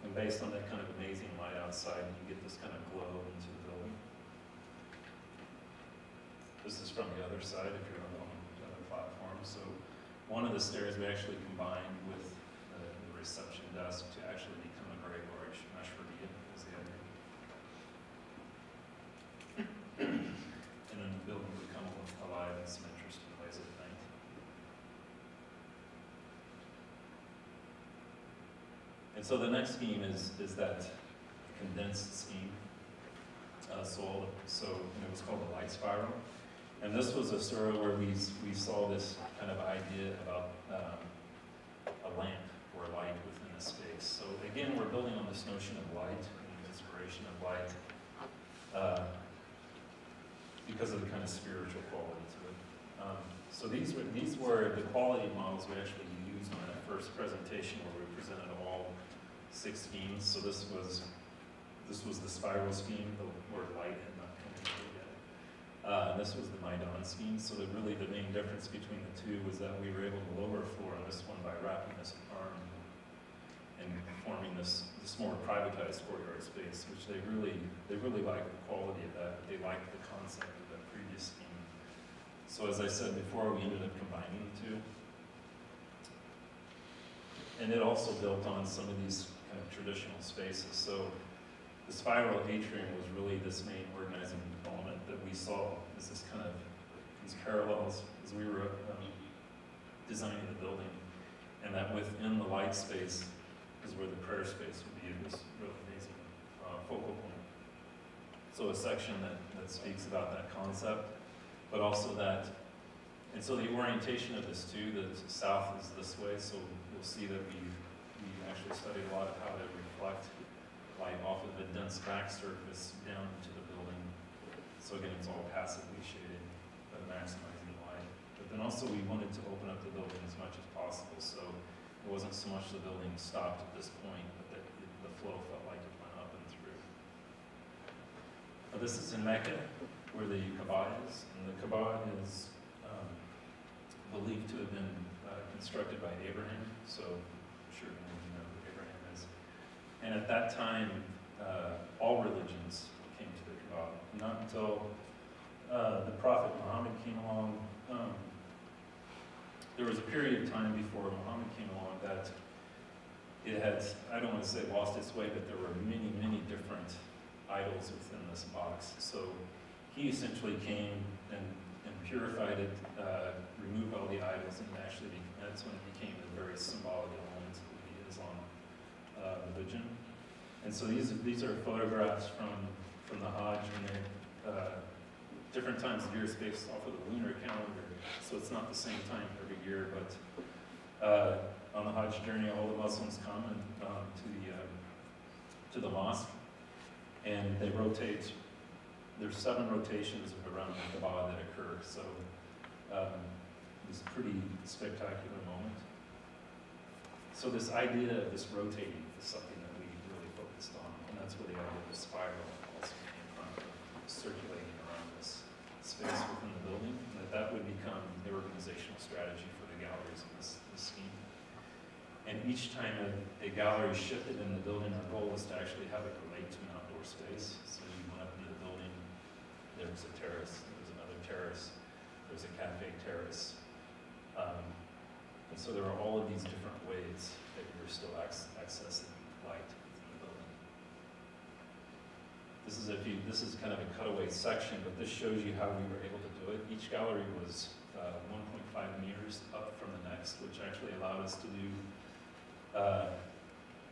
and based on that kind of amazing light outside, you get this kind of glow into the building. This is from the other side if you're on the other platform. So one of the stairs we actually combined with the reception desk to actually become a very large meshrabiya, is the idea. And then the building would come alive in some interesting ways at night. And so the next scheme is that condensed scheme. So it was called the light spiral. And this was a surah where we saw this kind of idea about a lamp or light within a space. So again, we're building on this notion of light and the inspiration of light because of the kind of spiritual quality to it. So these were the quality models we actually used on that first presentation where we presented all 6 schemes. So this was the spiral scheme, where light had not come together yet. And this was the Maidan scheme. So the main difference between the two was that we were able to lower a floor on this one by wrapping this arm and forming this more privatized courtyard space, which they really liked the quality of that, but they liked the concept of that previous scheme. So as I said before, we ended up combining the two. And it also built on some of these kind of traditional spaces. So the spiral atrium was really this main organizing element that we saw as this kind of these parallels as we were designing the building, and that within the light space is where the prayer space would be. It was really amazing focal point. So a section that speaks about that concept, but also that, and so the orientation of this too, the south is this way, so you'll see that we actually studied a lot of how to reflect light off of the dense back surface down to the building. So again, it's all passively shaded, but maximizing the light. But then also we wanted to open up the building as much as possible, so it wasn't so much the building stopped at this point, but that the flow felt like it went up and through. Now this is in Mecca, where the Kaaba is, and the Kaaba is believed to have been constructed by Abraham, so I'm sure many of you know who Abraham is. And at that time, all religions came to the Kaaba. Not until the Prophet Muhammad came along. There was a period of time before Muhammad came along that it had, I don't want to say lost its way, but there were many, many different idols within this box. So he essentially came and purified it, removed all the idols, and actually that's when it became a very symbolic element of the Islam religion. And so these are photographs from the Hajj, and they're different times of year based off of the lunar calendar. So it's not the same time every year, but on the Hajj journey, all the Muslims come to the mosque, and they rotate. There's 7 rotations around the Kaaba that occur, so it's a pretty spectacular moment. So this idea of this rotating is something that we really focused on, and that's where the idea of the spiral also came from, circulating around this space within the building, and that would become the organizational strategy for the galleries in this scheme. And each time a gallery shifted in the building, our goal was to actually have it relate to an outdoor space. So you went up into the building, there was a terrace, there was another terrace, there was a cafe terrace. And so there are all of these different ways that you're still accessing light within the building. This is kind of a cutaway section, but this shows you how we were able to do it. Each gallery was 1.5 meters up from the next, which actually allowed us to do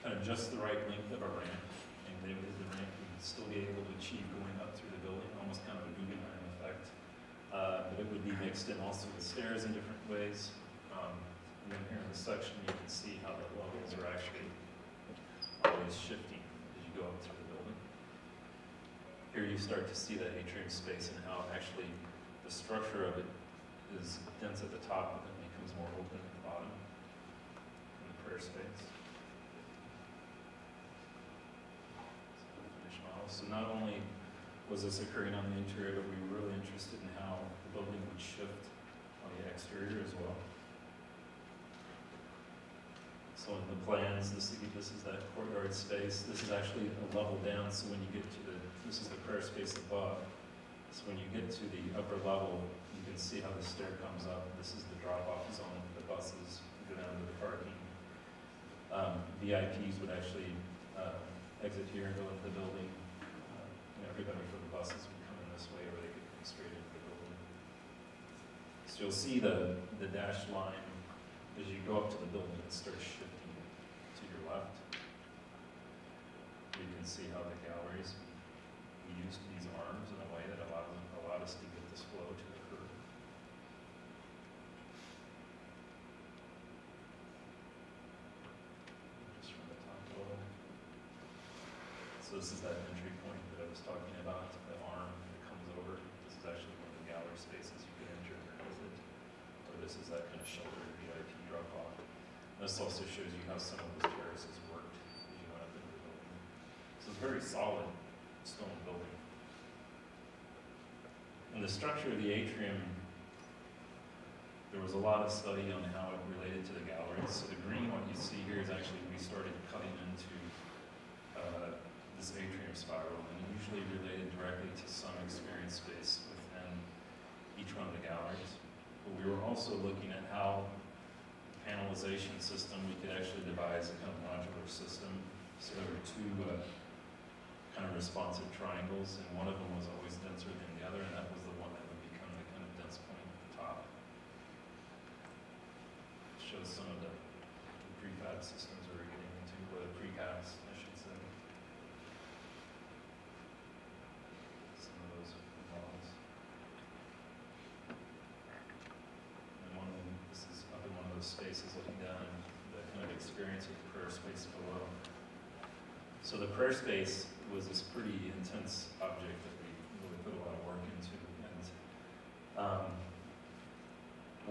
kind of just the right length of a ramp, and the ramp would still be able to achieve going up through the building, almost kind of a Guggenheim effect. But it would be mixed in also with stairs in different ways. And then here in this section, you can see how the levels are actually always shifting as you go up through the building. Here you start to see that atrium space and how actually the structure of it is dense at the top, but then becomes more open at the bottom in the prayer space. So not only was this occurring on the interior, but we were really interested in how the building would shift on the exterior as well. So in the plans, this is that courtyard space. This is actually a level down, so when you get to this is the prayer space above. So when you get to the upper level, you can see how the stair comes up. This is the drop-off zone for the buses, go down to the parking. VIPs would actually exit here and go into the building. Everybody for the buses would come in this way, or they could come straight into the building. So you'll see the dashed line as you go up to the building. It starts shifting to your left. You can see how the galleries, we used these arms in a way that allowed us to get this flow to occur. Just from the top level. So this is that entry point that I was talking about, the arm that comes over. This is actually one of the gallery spaces you could enter or visit. Or this is that kind of sheltered VIP drop-off. This also shows you how some of those terraces worked as you went up into the building. So it's a very solid stone building. In the structure of the atrium, there was a lot of study on how it related to the galleries. So the green one you see here is actually, we started cutting into this atrium spiral, and usually related directly to some experience space within each one of the galleries. But we were also looking at how panelization system, we could actually devise a kind of modular system. So there were 2 kind of responsive triangles, and one of them was always denser than the other, and that was the one that would become the kind of dense point shows some of the prefab systems we were getting into, or the precast, I should say. Some of those models. And this is up in one of those spaces looking down and the kind of experience with the prayer space below. So the prayer space was this pretty intense object that we really put a lot of work into. And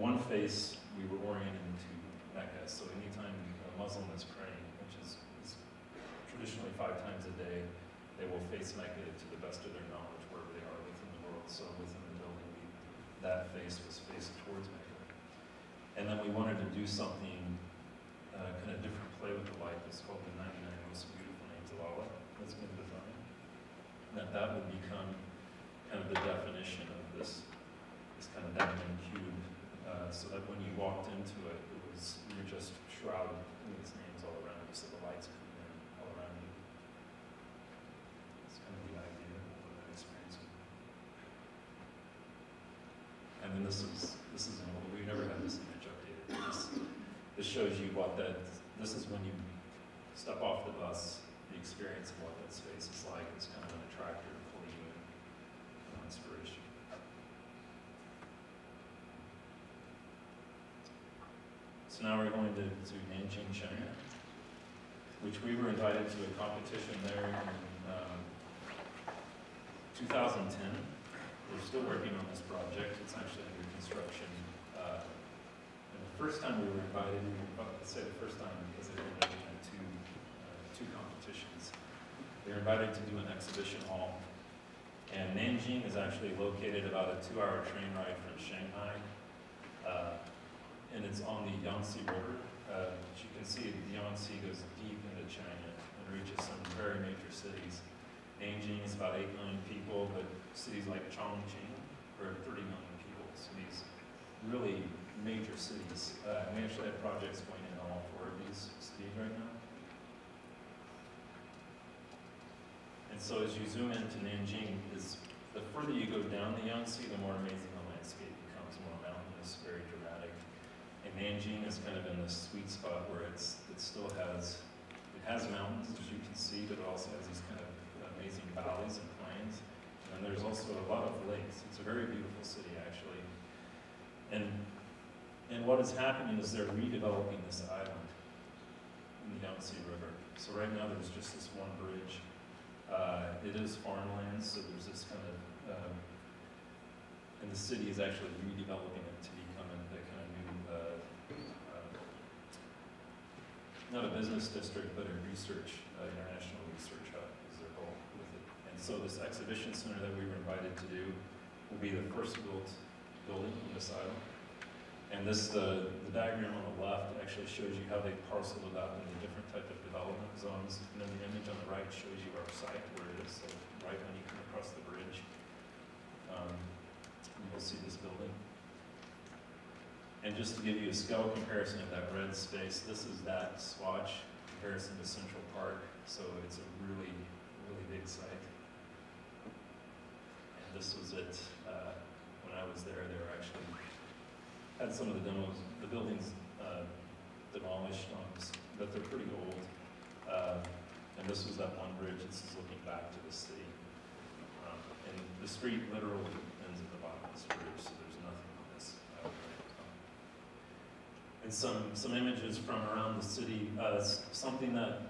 one face we were oriented to Mecca, so anytime a Muslim is praying, which is traditionally 5 times a day, they will face Mecca to the best of their knowledge wherever they are within the world. So within the building, that face was faced towards Mecca. And then we wanted to do something kind of different, play with the light. It's called the 99 Most Beautiful Names of Allah. That's been designed. That would become kind of the definition of this kind of diamond cube. So that when you walked into it, you were just shrouded in these names all around you, so the lights come in all around you. That's kind of the idea of what that experience would be. And then this is an old, we never had this image updated. This shows you what this is when you step off the bus, the experience of what that space is like. It's kind of an attractor to pull you in, inspiration. So now we're going to Nanjing, China, which we were invited to a competition there in 2010. We're still working on this project. It's actually under construction. And the first time we were invited, let's say the first time because they only had two competitions. They were invited to do an exhibition hall. And Nanjing is actually located about a 2-hour train ride from Shanghai. And it's on the Yangtze River. As you can see, the Yangtze goes deep into China and reaches some very major cities. Nanjing is about 8 million people, but cities like Chongqing are 30 million people. So these really major cities. And we actually have projects going in all 4 of these cities right now. And so as you zoom into Nanjing, the further you go down the Yangtze, the more amazing the landscape becomes, more mountainous, very dramatic. And Nanjing is kind of in this sweet spot where it has mountains, as you can see, but it also has these kind of amazing valleys and plains. And there's also a lot of lakes. It's a very beautiful city, actually. And what is happening is they're redeveloping this island in the Yangtze River. So right now there's just this one bridge. It is farmland, so there's this kind of, and the city is actually redeveloping it to become a kind of new, not a business district, but a international research hub is their goal with it. And so this exhibition center that we were invited to do will be the first built building on this island. And the diagram on the left actually shows you how they parceled it up into different type of development zones. And then the image on the right shows you our site where it is. So right when you come across the bridge, you'll see this building. And just to give you a scale comparison of that red space, this is that swatch comparison to Central Park. So it's a really, really big site. And this was it. When I was there, they were actually had some of the demos, the buildings demolished, but they're pretty old. And this was that one bridge. This is looking back to the city. And the street literally ends at the bottom of this bridge, so there's nothing on this. And some images from around the city. Something that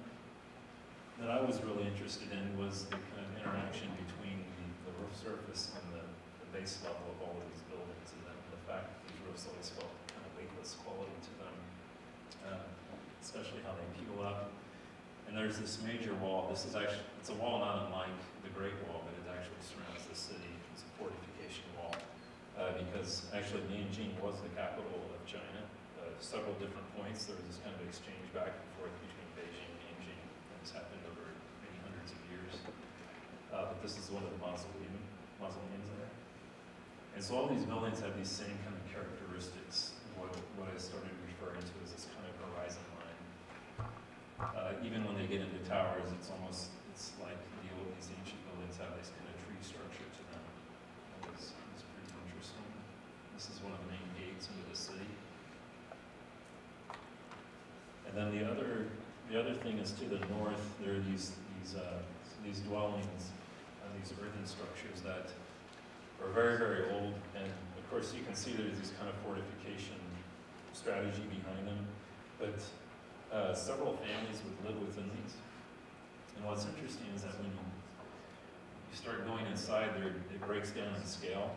I was really interested in was the kind of interaction between the roof surface and the base level of all of these buildings, and then the fact that these roofs always felt kind of weightless quality to them, especially how they peel up. And there's this major wall. It's a wall not unlike the Great Wall, but it actually surrounds the city. It's a fortification wall, because actually Nanjing was the capital of China. Several different points, there was this kind of exchange back and forth between Beijing and Nanjing, and it's happened over many hundreds of years. But this is one of the mausoleums there. And so all these buildings have these same kind of characteristics. What I started referring to as this kind of horizon line. Even when they get into towers, it's like these ancient buildings have this kind of tree structure to them. It's pretty interesting. This is one of the main gates into the city. And then the other thing is to the north, there are these dwellings, these earthen structures that are very, very old. And of course, you can see there's this kind of fortification strategy behind them. But several families would live within these. And what's interesting is that when you start going inside, it breaks down in scale.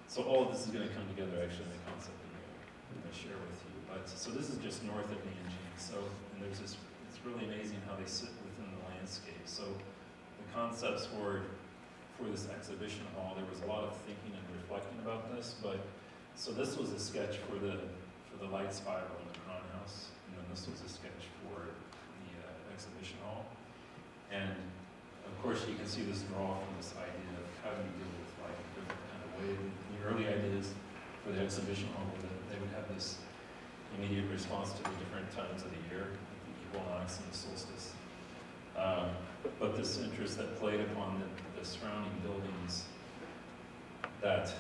So all of this is going to come together actually in the concept that I'm going to share with you. But so this is just north of Nanjing. And there's this. It's really amazing how they sit within the landscape. So the concepts for this exhibition hall, there was a lot of thinking and reflecting about this. So this was a sketch for the light spiral in the Crown House, and then this was a sketch for the exhibition hall. And of course, you can see this draw from this idea of how do you deal with light in a different kind of way. The early ideas for the exhibition hall were that they would have this immediate response to the different times of the year, like the equinox and the solstice. But this interest that played upon the surrounding buildings, that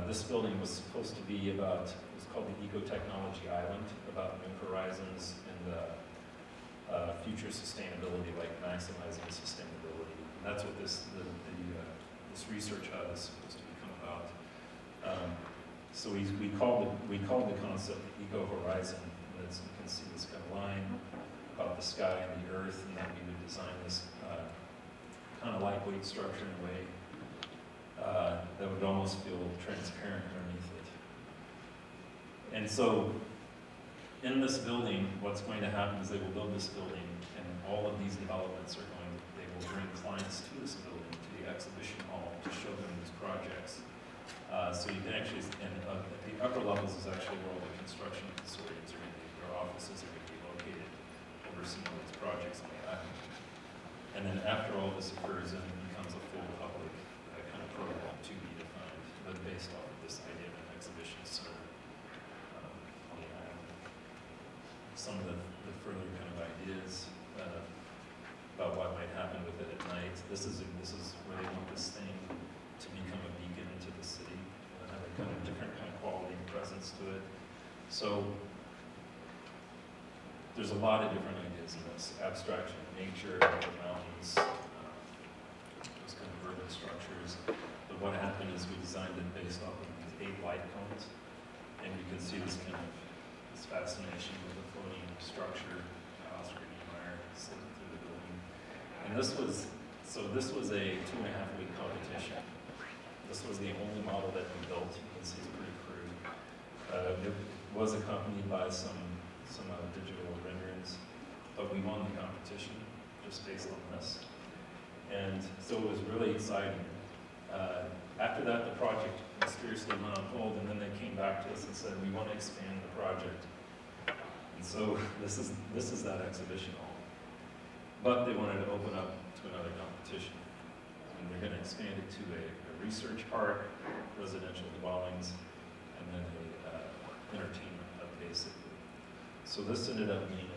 this building was supposed to be about, it was called the Eco-Technology Island, about new horizons and future sustainability, like maximizing sustainability. And that's what this research hub is supposed to become about. So we called the concept Eco Horizon. And you can see this kind of line about the sky and the earth, and that we would design this kind of lightweight structure in a way that would almost feel transparent underneath it. And so in this building, what's going to happen is they will build this building, and all of these developments they will bring clients to this building, to the exhibition hall, to show them these projects. So you can actually, and at the upper levels is actually where all the construction consortiums are going to be, their offices are going to be located, overseeing all these projects on the island. And then after all this occurs, it becomes a full public kind of program to be defined, but based off of this idea of an exhibition center on the island. Some of the further kind of ideas about what might happen with it at night. This is where they want this thing to become a beacon into the city, and have a kind of different kind of quality and presence to it. So there's a lot of different ideas in this. Abstraction of nature, the mountains, those kind of urban structures. But what happened is we designed it based off of these 8 light cones, and you can see this kind of this fascination with the floating structure. Oscar Niemeyer slipping through the building. And this was a 2.5-week competition. This was the only model that we built. You can see it's pretty crude. It was accompanied by some digital renderings, but we won the competition just based on this. And so it was really exciting. After that, the project mysteriously went on hold, and then they came back to us and said, we want to expand the project. And so this is that exhibition hall. But they wanted to open up to another competition. And they're going to expand it to a research park, residential dwellings, and then a entertainment hub, basically. So this ended up being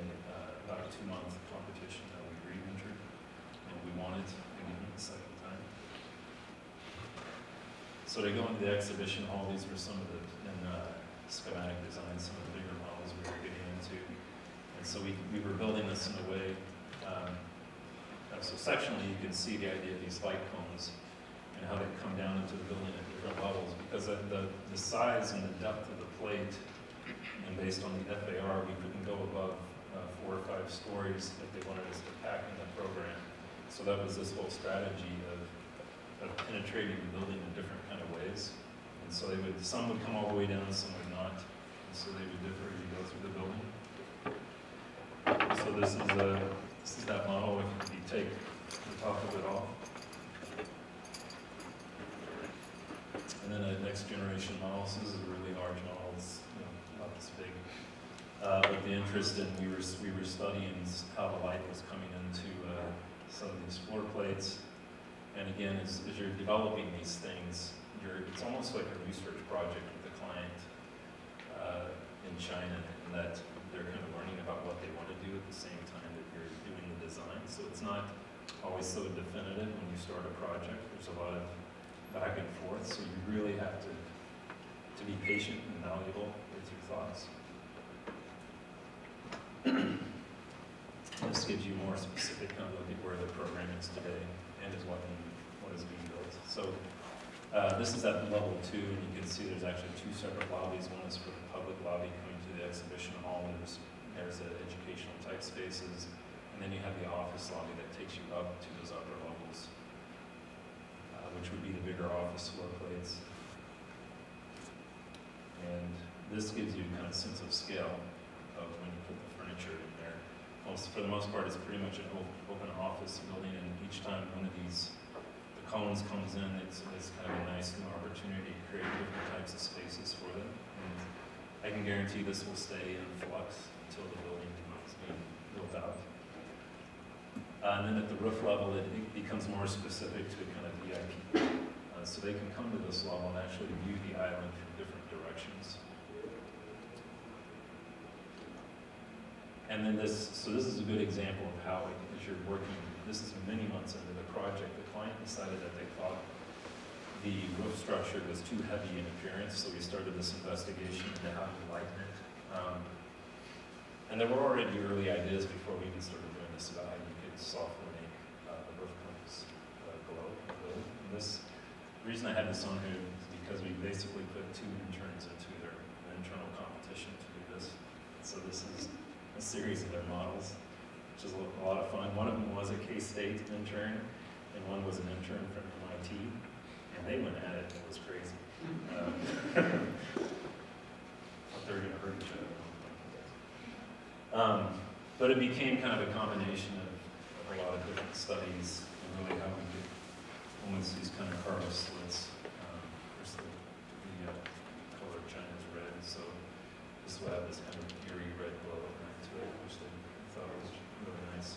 about a 2-month competition that we re-entered, and we won it again the second time. So to go into the exhibition hall, these were some of the schematic designs, some of the bigger models we were getting into. And so we were building this in a way, so sectionally you can see the idea of these light cones and how they come down into the building at different levels, because the size and the depth of the plate, and based on the FAR, we couldn't go above 4 or 5 stories if they wanted us to pack in the program. So that was this whole strategy of penetrating the building in different kind of ways. And so some would come all the way down, some would not. And so they would differ as you go through the building. So this is that model if you take the top of it off. And then a next generation model. So this is a really large model. It's about this big. But the interest in we were studying how the light was coming into some of these floor plates. And again, as you're developing these things, it's almost like a research project with the client in China, in that they're kind of learning about what they want to do at the same time that you're doing the design. So it's not always so definitive when you start a project. There's a lot of back and forth, so you really have to be patient and malleable with your thoughts. This gives you more specific kind of look at where the program is today and is what is being built. So this is at level 2, and you can see there's actually 2 separate lobbies. One is for the public lobby coming to the exhibition hall. There's the educational type spaces, and then you have the office lobby that takes you up to those upper levels, which would be the bigger office floor plates. And this gives you kind of a sense of scale of when you put the furniture in there. For the most part, it's pretty much an open office building, and each time one of the cones comes in, it's kind of a nice new opportunity to create different types of spaces for them. And I can guarantee this will stay in flux until the building is being built out. And then at the roof level, it becomes more specific to kind of VIP. So they can come to this level and actually view the island from different directions. And then so this is a good example of how, as you're working, this is many months into the project, the client decided that they thought the roof structure was too heavy in appearance, so we started this investigation into how to lighten it. And there were already early ideas before we even started doing this about how you could softly make the roof cones glow. And the reason I had this on here is because we basically put 2 interns into their internal competition to do this. So this is a series of their models, which is a lot of fun. One of them was a K-State intern, and one was an intern from MIT, and they went at it. It was crazy. They're going to hurt each other. But it became kind of a combination of a lot of different studies, and really how we could almost these kind of carved slits. Of course, the color of China is red, so this will have this kind of eerie red glow to it, which they thought was really nice.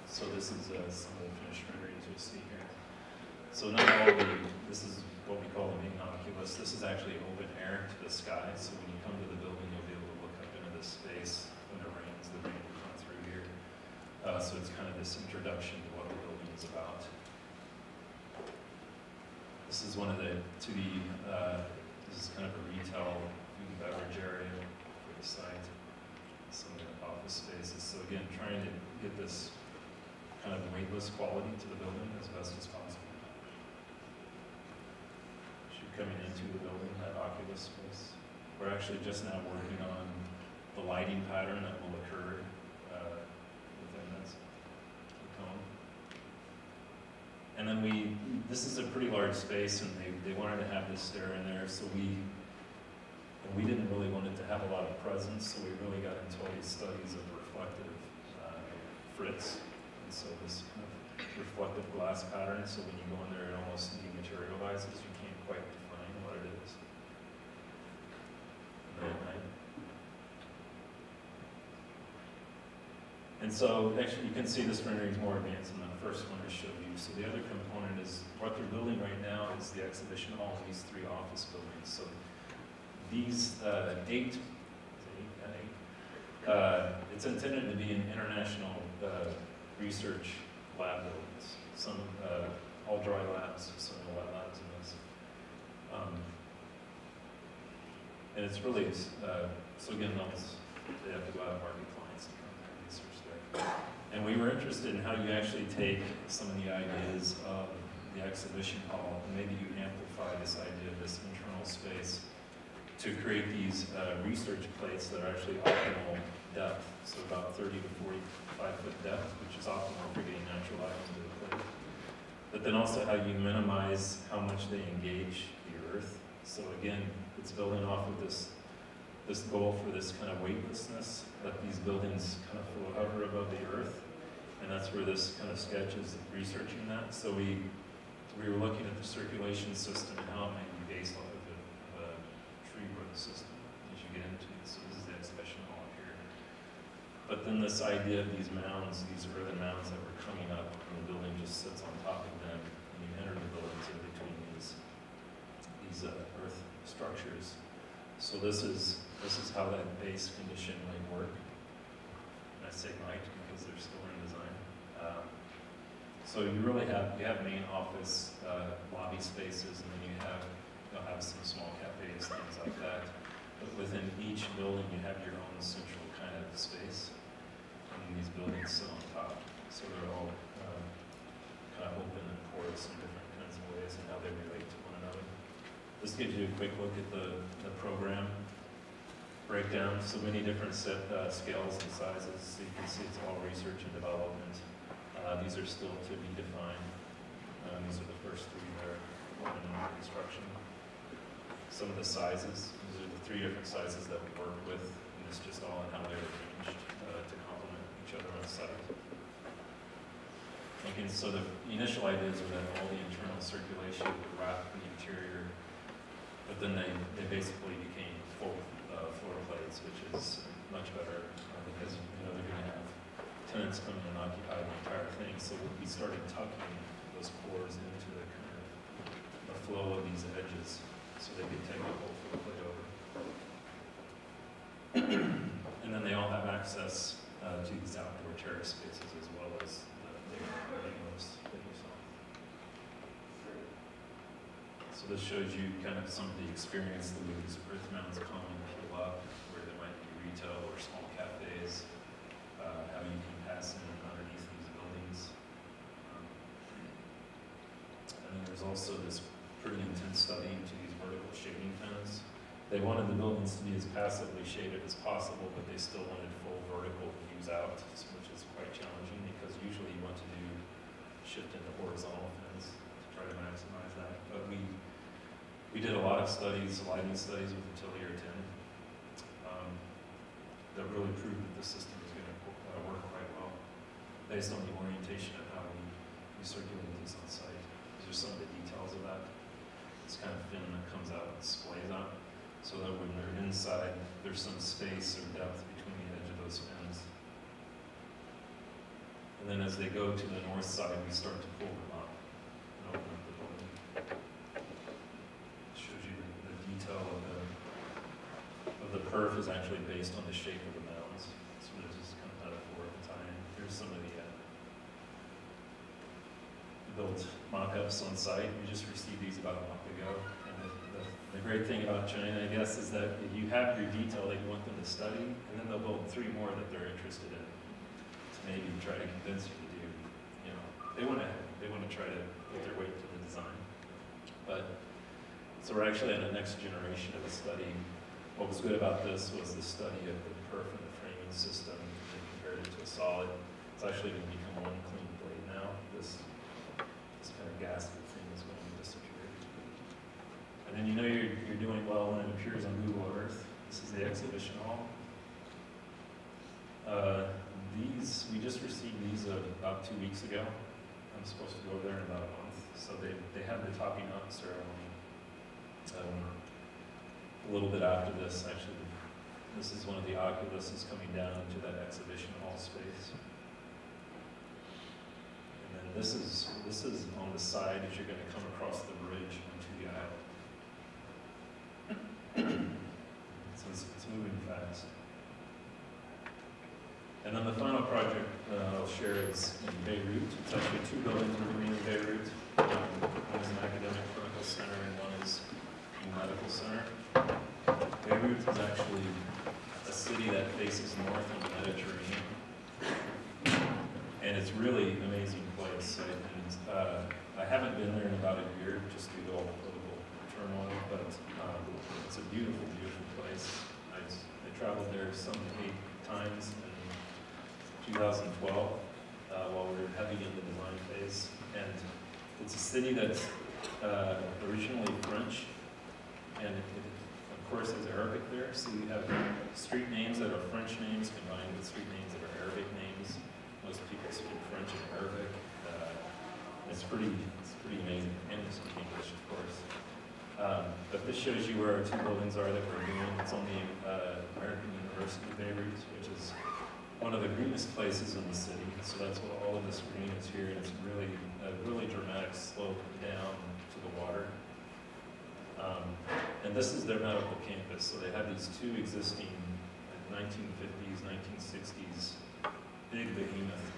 So this is some of the finished renderings you'll see here. So not all this is what we call the main oculus. This is actually open air to the sky, so when you come to the building, you'll be able to look up into this space. When it rains, the rain will come through here. So it's kind of this introduction to what the building is about. This is one of this is kind of a retail food and beverage area for the site. Some of the office spaces. So again, trying to get this kind of weightless quality to the building as best as possible. As you're coming into the building, that oculus space. We're actually just now working on the lighting pattern that will occur within this cone. And then this is a pretty large space, and they wanted to have this stair in there, so we didn't really want it to have a lot of presence, so we really got into all these studies of reflective frits. And so this kind of reflective glass pattern, so when you go in there, it almost dematerializes. You can't quite define what it is. And so actually you can see this rendering is more advanced than the first one I showed you. So the other component is what they're building right now is the exhibition hall and these 3 office buildings. So these it's intended to be an international research lab buildings. Some all dry labs, some wet labs in this. And it's really, so again, they have to go out and market clients to come there and research there. And we were interested in how you actually take some of the ideas of the exhibition hall and maybe you amplify this idea of this internal space to create these research plates that are actually optimal depth, so about 30 to 45 foot depth, which is optimal for getting natural light into the plate. But then also how you minimize how much they engage the earth. So again, it's building off of this goal for this kind of weightlessness, that these buildings kind of hover above the earth. And that's where this kind of sketch is researching that. So we were looking at the circulation system and how it might be based off of a tree root system as you get into it. So this is the exhibition hall here. But then this idea of these mounds, these earthen mounds that were coming up, and the building just sits on top of them, and you enter the buildings in between these earth structures. So this is how that base condition might work. And I say might because they're still in design. So you really have main office lobby spaces, and then you'll have some small cafes, things like that. but within each building you have your own central kind of space, and these buildings sit on top. So they're all kind of open and porous in different kinds of ways and how they relate to one another. This gives you a quick look at the program breakdown. So many different scales and sizes. So you can see it's all research and development. These are still to be defined. These are the first three that are under construction. Some of the sizes, these are the three different sizes that we work with, and it's just all in how they're arranged to complement each other on site. Okay, so the initial ideas were that all the internal circulation would wrap the interior, but then they basically became full floor plates, which is much better because they're going to have tenants come in and occupy the entire thing. So we started tucking those cores into the kind of the flow of these edges, so they could take the whole floor plate over. And then they all have access to these outdoor terrace spaces as well as the windows that you saw. So this shows you kind of some of the experience that these earth mounds come and peel up, where there might be retail or small cafes, how you can pass in underneath these buildings. And then there's also this pretty intense study into these vertical shading fans. They wanted the buildings to be as passively shaded as possible, but they still wanted full vertical views out, which is quite challenging because usually you want to do shift into horizontal fence to try to maximize that. But we did a lot of studies, lighting studies with Atelier 10 that really proved that the system is going to work quite well based on the orientation of how we circulate these on site. These are some of the details of that. This kind of fin that comes out and splays out, so that when they're inside, there's some space or depth between the edge of those fins. And then as they go to the north side, we start to pull them up and open up the building. It shows you the detail of the perf is actually based on the shape of the mounds. So there's just kind of metaphorical tie-in. Here's some of the built mock-ups on site. We just received these about a month ago. And the great thing about China, I guess, is that if you have your detail that you want them to study, and then they'll build 3 more that they're interested in to maybe try to convince you to do. You know, they want to try to put their weight to the design. But so we're actually on the next generation of the study. What was good about this was the study of the perf and the framing system and compared it to a solid. It's actually going to become one clean plate now. This kind of gasket thing is going to disappear. And then you know you're doing well when it appears on Google Earth. This is the exhibition hall. We just received these about 2 weeks ago. I'm supposed to go over there in about a month. So they had the topping out ceremony. A little bit after this, actually, this is one of the oculuses coming down into that exhibition hall space. And then this is on the side as you're going to come across the bridge into the aisle. So it's moving fast. And then the final project I'll share is in Beirut. It's actually 2 buildings we're doing in Beirut. One is an academic clinical center and one is a medical center. Beirut is actually a city that faces north on the Mediterranean. And it's really an amazing place. And I haven't been there in about a year just due to all the political turmoil, but it's a beautiful, beautiful place. I traveled there some 8 times in 2012 while we were heavy in the design phase. And it's a city that's originally French, and it of course has Arabic there. So you have street names that are French names combined with street names that are Arabic names. Most people speak French and Arabic. It's pretty amazing, and they speak English, of course. But this shows you where our 2 buildings are that we're doing. It's on the American University of Beirut, which is one of the greenest places in the city. So that's what all of this green is here. And it's really a really dramatic slope down to the water. And this is their medical campus. So they have these 2 existing 1950s, 1960s big behemoth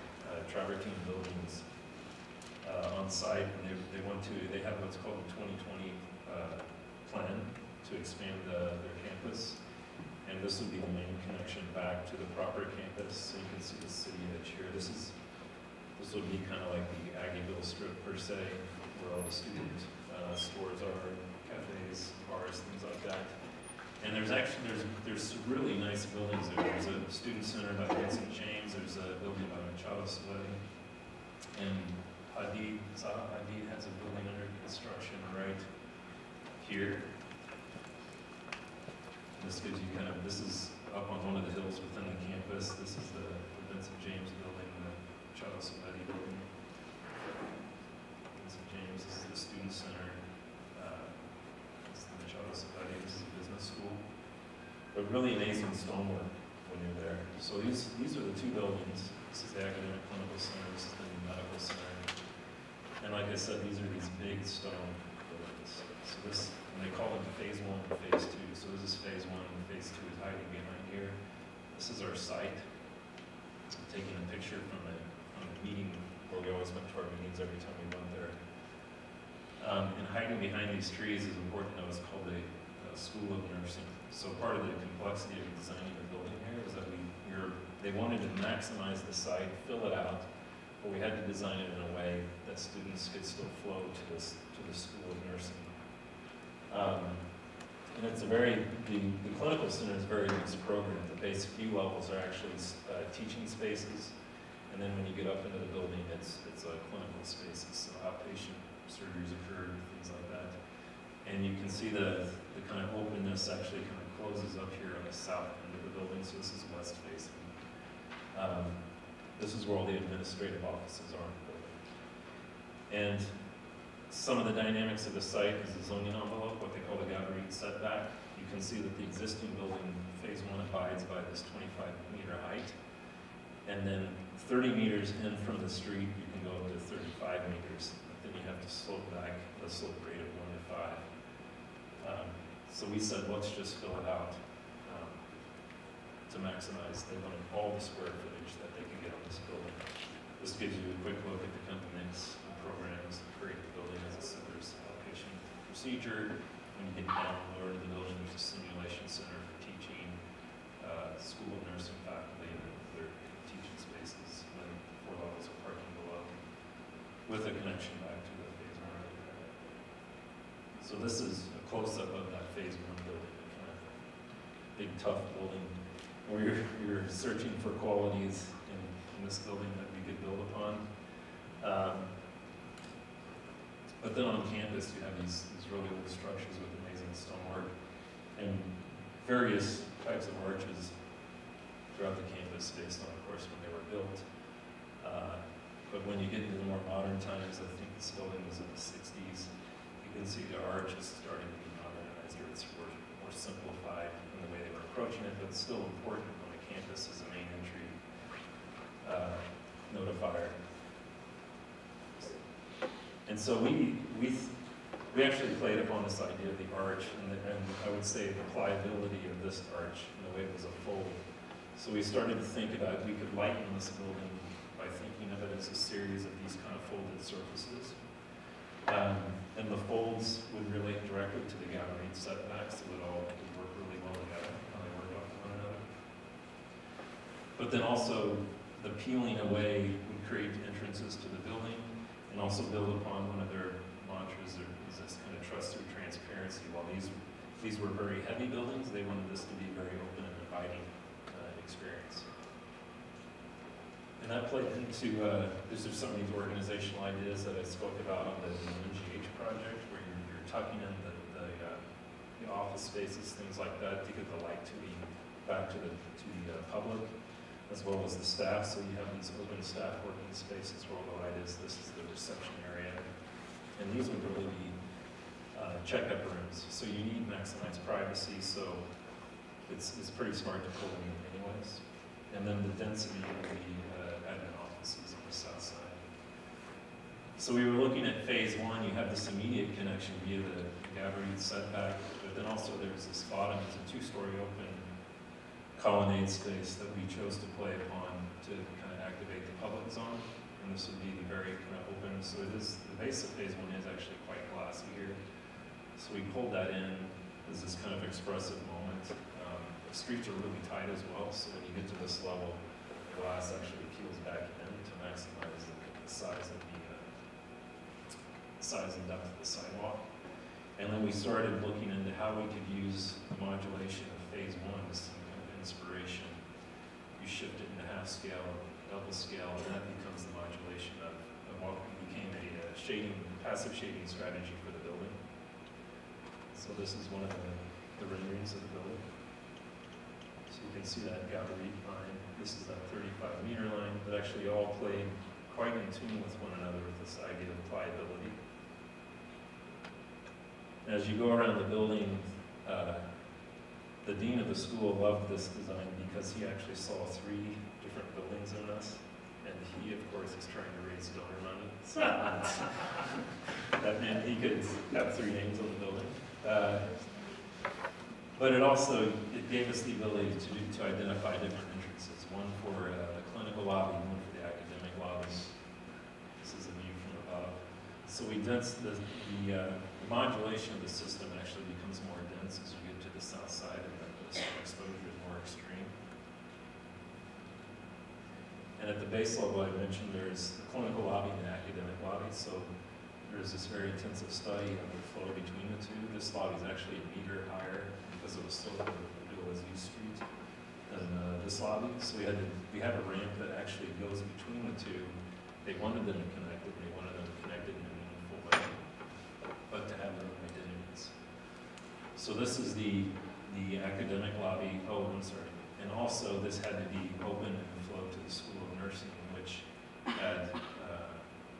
travertine buildings on site, and they have what's called a 2020 plan to expand their campus. And this would be the main connection back to the proper campus. So you can see the city edge here. This would be kind of like the Aggieville strip per se, where all the student stores are, cafes, bars, things like that. And there's really nice buildings there. There's a student center by Vincent James. There's a building by Machado Soletti. And Zaha Hadid has a building under construction right here. This gives you this is up on one of the hills within the campus. This is the Vincent James building, the Machado Soletti building. Vincent James, this is the student center. This is the Machado Soletti, this is a business school. But really amazing stonework when you're there. So these are the two buildings. This is the academic clinical center, this is the medical center. And like I said, these are these big stone buildings. So this, and they call them phase 1 and phase 2. So this is phase 1 and phase 2 is hiding behind here. This is our site. I'm taking a picture from a meeting where we always went to our meetings every time we went there. And hiding behind these trees is important to know. It's called a School of Nursing. So part of the complexity of designing the building here is that they wanted to maximize the site, fill it out, but we had to design it in a way that students could still flow to the School of Nursing. And it's the clinical center is a very mixed program. The base few levels are actually teaching spaces, and then when you get up into the building, it's clinical spaces, so outpatient surgeries occur, things like that. And you can see the kind of openness actually kind of closes up here on the south end of the building, so this is west facing. This is where all the administrative offices are in the building. And some of the dynamics of the site is the zoning envelope, what they call the Gabarite setback. You can see that the existing building, phase 1, abides by this 25-meter height. And then 30 meters in from the street, you can go up to 35 meters. But then you have to slope back the slope rate of 1 to 5. So we said, let's just fill it out to maximize. They wanted all the square footage that they could get on this building. This gives you a quick look at the company's programs to create the building. As I said, there's outpatient procedure. When you get down lower to the building, there's a simulation center for teaching, School of Nursing faculty, and other teaching spaces, and then 4 levels of parking below, with a connection back to the phase 1. So this is a close-up of that phase 1 building, a kind of big, tough building, where you're searching for qualities in this building that we could build upon. But then on campus, you have these really old structures with amazing stonework and various types of arches throughout the campus based on, of course, when they were built. But when you get into the more modern times, I think this building was in the 60s, you can see the arch is starting to be modernized, or it's more simplified in the way they were approaching it, but it's still important on the campus as a main entry notifier. And so we actually played upon this idea of the arch, and I would say the pliability of this arch in the way it was a fold. So we started to think about we could lighten this building by thinking of it as a series of these kind of folded surfaces. And the folds would relate directly to the Gabarite setbacks, so it all would work really well together, how they work off one another. But then also, the peeling away would create entrances to the building, and also build upon one of their mantras, is this kind of trust through transparency. While these were very heavy buildings, they wanted this to be very open and inviting experience. And that played into, these are some of these organizational ideas that I spoke about on the MGH project, where you're tucking in the office spaces, things like that, to get the light to be back to the public, as well as the staff. So you have these open staff working spaces where all the light is. This is the reception area. And these would really be checkup rooms. So you need maximized privacy, so it's pretty smart to pull them in anyways. And then the density of the admin offices on the south side. So we were looking at phase 1. You have this immediate connection via the Gabarite setback, but then also there's this bottom, it's a 2-story open colonnade space that we chose to play upon to kind of activate the public zone. And this would be very kind of open. So it is, the base of phase 1 is actually quite glassy here. So we pulled that in as this kind of expressive moment. The streets are really tight as well, so when you get to this level, the glass actually peels back in to maximize the size of the size and depth of the sidewalk. And then we started looking into how we could use the modulation of phase one as some kind of inspiration. You shift it into half scale, double scale, and that becomes the modulation of what became a passive shading strategy for the building. So this is one of the renderings of the building. So you can see that gallery line. This is that 35-meter line that actually all played quite in tune with one another with this idea of pliability. As you go around the building, the dean of the school loved this design because he actually saw 3 different buildings in us, and he, of course, is trying to raise donor money. So that meant he could have 3 names on the building. But it gave us the ability to identify different entrances, one for the clinical lobby, one for the academic lobby. This is a view from above. So we dense the modulation of the system actually becomes more dense as you get to the south side, and then the exposure is more extreme. And at the base level, I mentioned there's the clinical lobby and the academic lobby. So there's this very intensive study of the flow between the two. This lobby is actually 1 meter higher because of the slope of the Dual-Z Street than this lobby. So we have a ramp that actually goes between the two. They wanted them to connect it, and they wanted them to connect it in a meaningful way, but to have their own identities. So this is the academic lobby. Oh, I'm sorry. And also this had to be open and flow to the School of Nursing, which had, I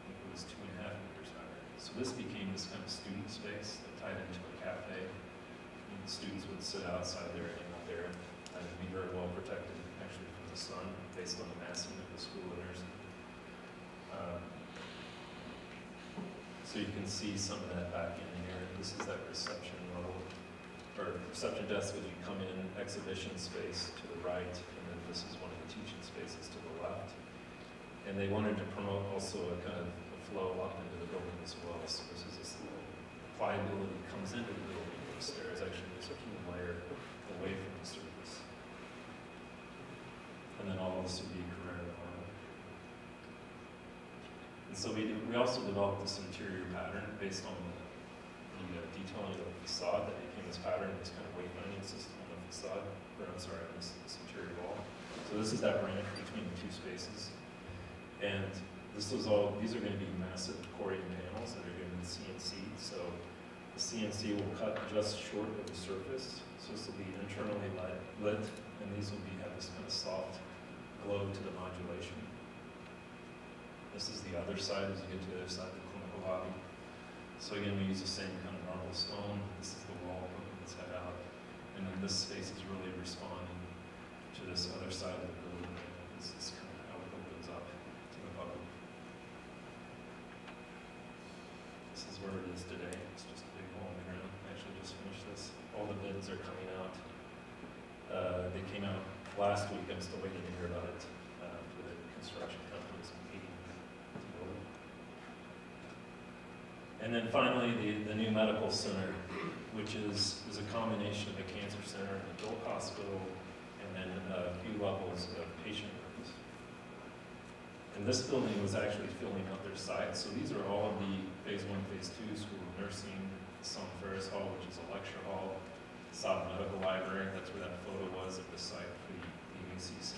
think it was 2.5 meters higher. So this became this kind of student space that tied into a cafe. And the students would sit outside there, hang out there, and be very well protected actually from the sun based on the massing of the School of Nursing. So you can see some of that back in here. This is that reception level, or reception desk as you come in, exhibition space to the right, and then this is one of the teaching spaces to the left. And they wanted to promote also a kind of a flow up into the building as well. So this is this little pliability comes into the building. The stairs actually this key layer away from the surface. And then all of this would be career development. And so we also developed this interior pattern based on the detailing of the facade that became this pattern, this kind of wayfinding system on the facade, or I'm sorry, on this interior wall. So this is that ramp between the 2 spaces. And these are going to be massive Corian panels that are going to be CNC. So the CNC will cut just short of the surface. So this will be internally lit, and these will have this kind of soft glow to the modulation. This is the other side as you get to the other side of the clinical lobby. So again, we use the same kind of marble stone. This is the wall poking its head out. And then this space is really responding to this other side of the building. This is kind of how it opens up to the public. This is where it is today. It's just a big hole in the ground. I actually just finished this. All the bids are coming out. They came out last week. I'm still waiting to hear about it for the construction companies competing to build it. And then finally, the new medical center, which is a combination of a cancer center, an adult hospital, and then a few levels of patient rooms. And this building was actually filling up their site. So these are all of the phase 1, phase 2, School of Nursing, Sun Ferris Hall, which is a lecture hall, South Medical Library, that's where that photo was of the site for the ACC.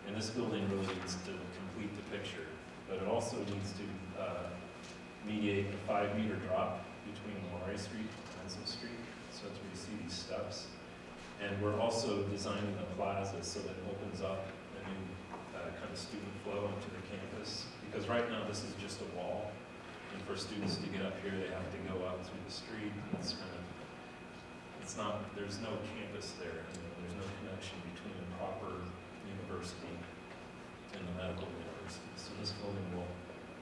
And this building really needs to complete the picture, but it also needs to mediate a 5-meter drop between Laurie Street and Hensel Street. So that's where you see these steps. And we're also designing the plaza so that it opens up a new kind of student flow into the campus. Because right now this is just a wall. And for students to get up here, they have to go up through the street. It's kind of, there's no campus there. There's no connection between a proper university and the medical university. So this building will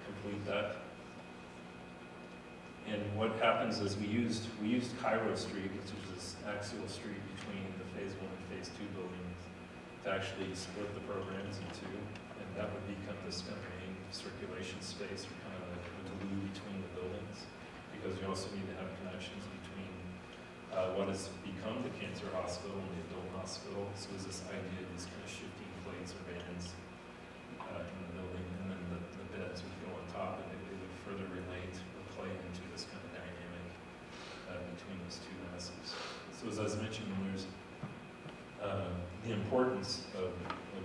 complete that. And what happens is we used Cairo Street, which is this axial street between the phase 1 and phase 2 buildings, to actually split the programs in 2. And that would become this kind of main circulation space, or kind of a glue between the buildings, because we also need to have connections between what has become the cancer hospital and the adult hospital. So it was this idea of these kind of shifting plates or bands in the building, and then the beds would go on top, and they would further relate or play into this kind of dynamic between those two masses. So as I was mentioning, there's the importance of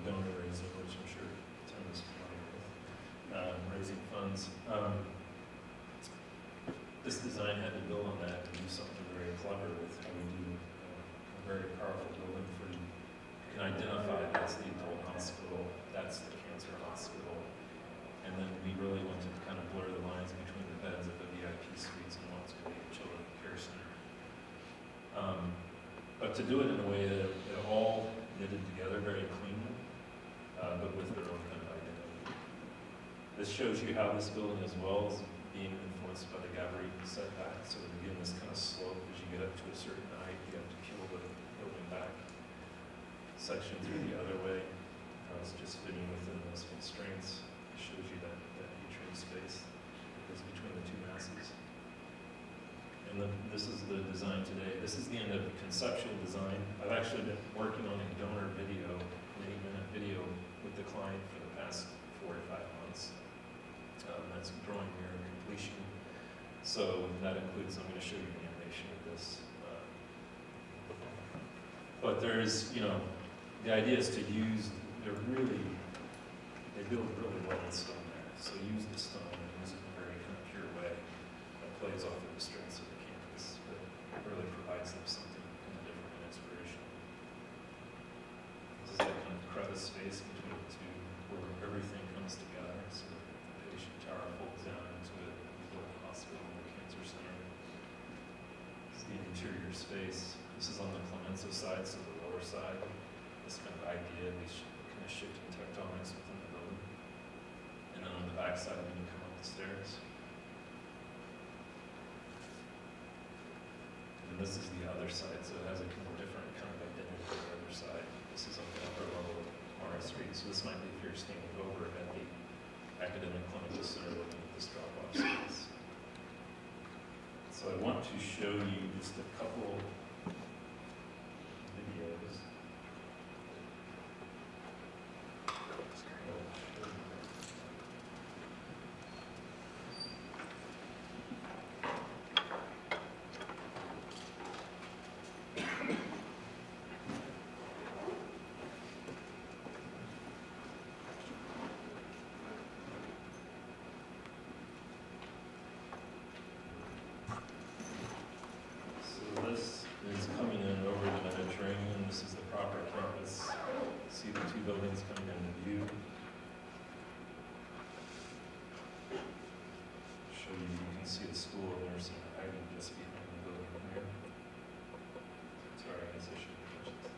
donor raising, which I'm sure Tim is familiar with, raising funds. This design had to build on that and do something very clever with how we do a very powerful building for you. You can identify that's the adult hospital, that's the cancer hospital, and then we really wanted to kind of blur the lines between the beds of the VIP suites and what's going to be a children's care center. But to do it in a way that it all knitted together very cleanly, but with their own kind of identity. This shows you how this building as well is being influenced by the Gabriel setback. So again, this kind of slope, as you get up to a certain height, you have to peel the building back section through the other way. It's just fitting within those constraints. It shows you that atrium space is between the two masses. And then this is the design today. This is the end of the conceptual design. I've actually been working on a donor video, an 8-minute video with the client for the past 4 to 5 months. That's drawing near completion. So that includes, I'm going to show you the animation of this. But there's, you know, the idea is to use, they build really well in stone there. So use the stone and use it in a very kind of pure way that plays off of the strengths of the campus, but really provides them something kind of different and inspirational. This is that kind of crevice space between the two where everything comes together. So the patient tower folds down into a little hospital or cancer center. This is the interior space. This is on the Clemenza side, so the lower side. This kind of idea, these kind of shifting tectonics within the building. And then on the back side, when you come up the stairs. And this is the other side, so it has a more different kind of identity on the other side. This is on the upper level of Mara Street, so this might be if you're standing over at the academic clinical center looking at this drop-off space. So I want to show you just a couple videos. Buildings coming into view. Show you, you can see the school and there's some hiding just behind the building here. Sorry, I guess I should have touched this.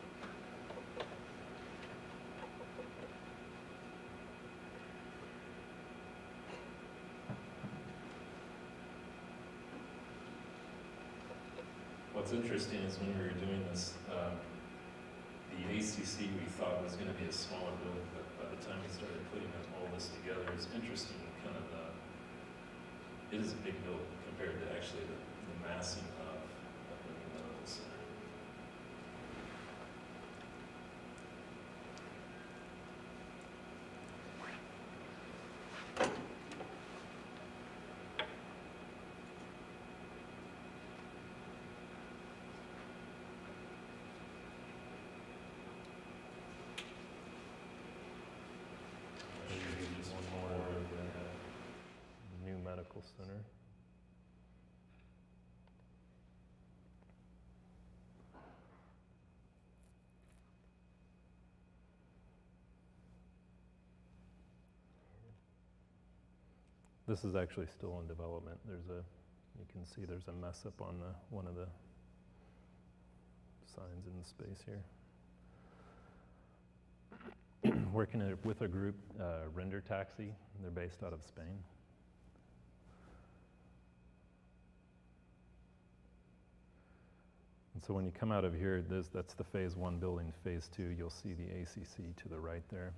What's interesting is when we were doing this, the ACC we thought was going to be a smaller building, but by the time we started putting all this together, it's interesting, kind of it is a big building compared to actually the massing of the medical center. Medical center. This is actually still in development. You can see there's a mess up on one of the signs in the space here. Working with a group, Render Taxi. They're based out of Spain. And so when you come out of here, that's the phase 1 building. Phase 2, you'll see the ACC to the right there.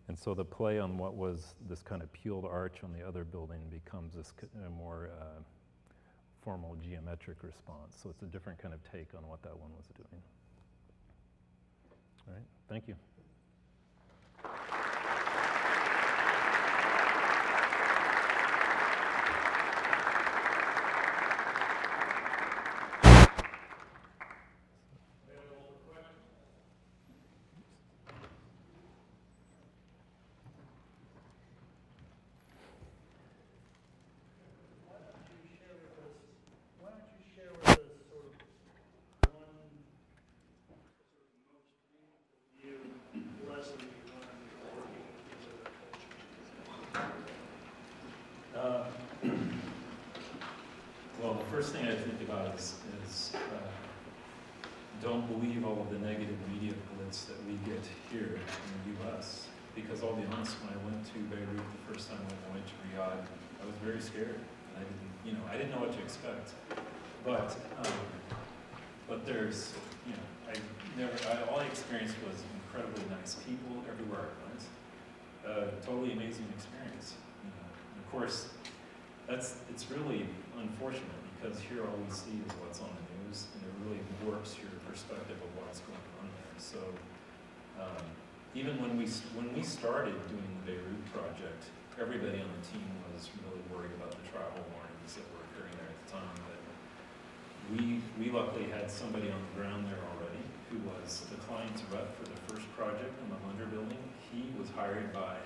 And so the play on what was this kind of peeled arch on the other building becomes this more formal geometric response. So it's a different kind of take on what that one was doing. All right, thank you. Well, the first thing I think about is don't believe all of the negative media blitz that we get here in the U.S. Because I'll be honest, when I went to Beirut the first time when I went to Riyadh, I was very scared. I didn't know what to expect. But there's, all I experienced was incredibly nice people everywhere I went. Totally amazing experience. And of course, it's really unfortunate because here all we see is what's on the news, and it really warps your perspective of what's going on there. So even when we started doing the Beirut project, everybody on the team was really worried about the travel warnings that were occurring there at the time. But we luckily had somebody on the ground there already who was the client's rep for the first project in the Hunter building. He was hired by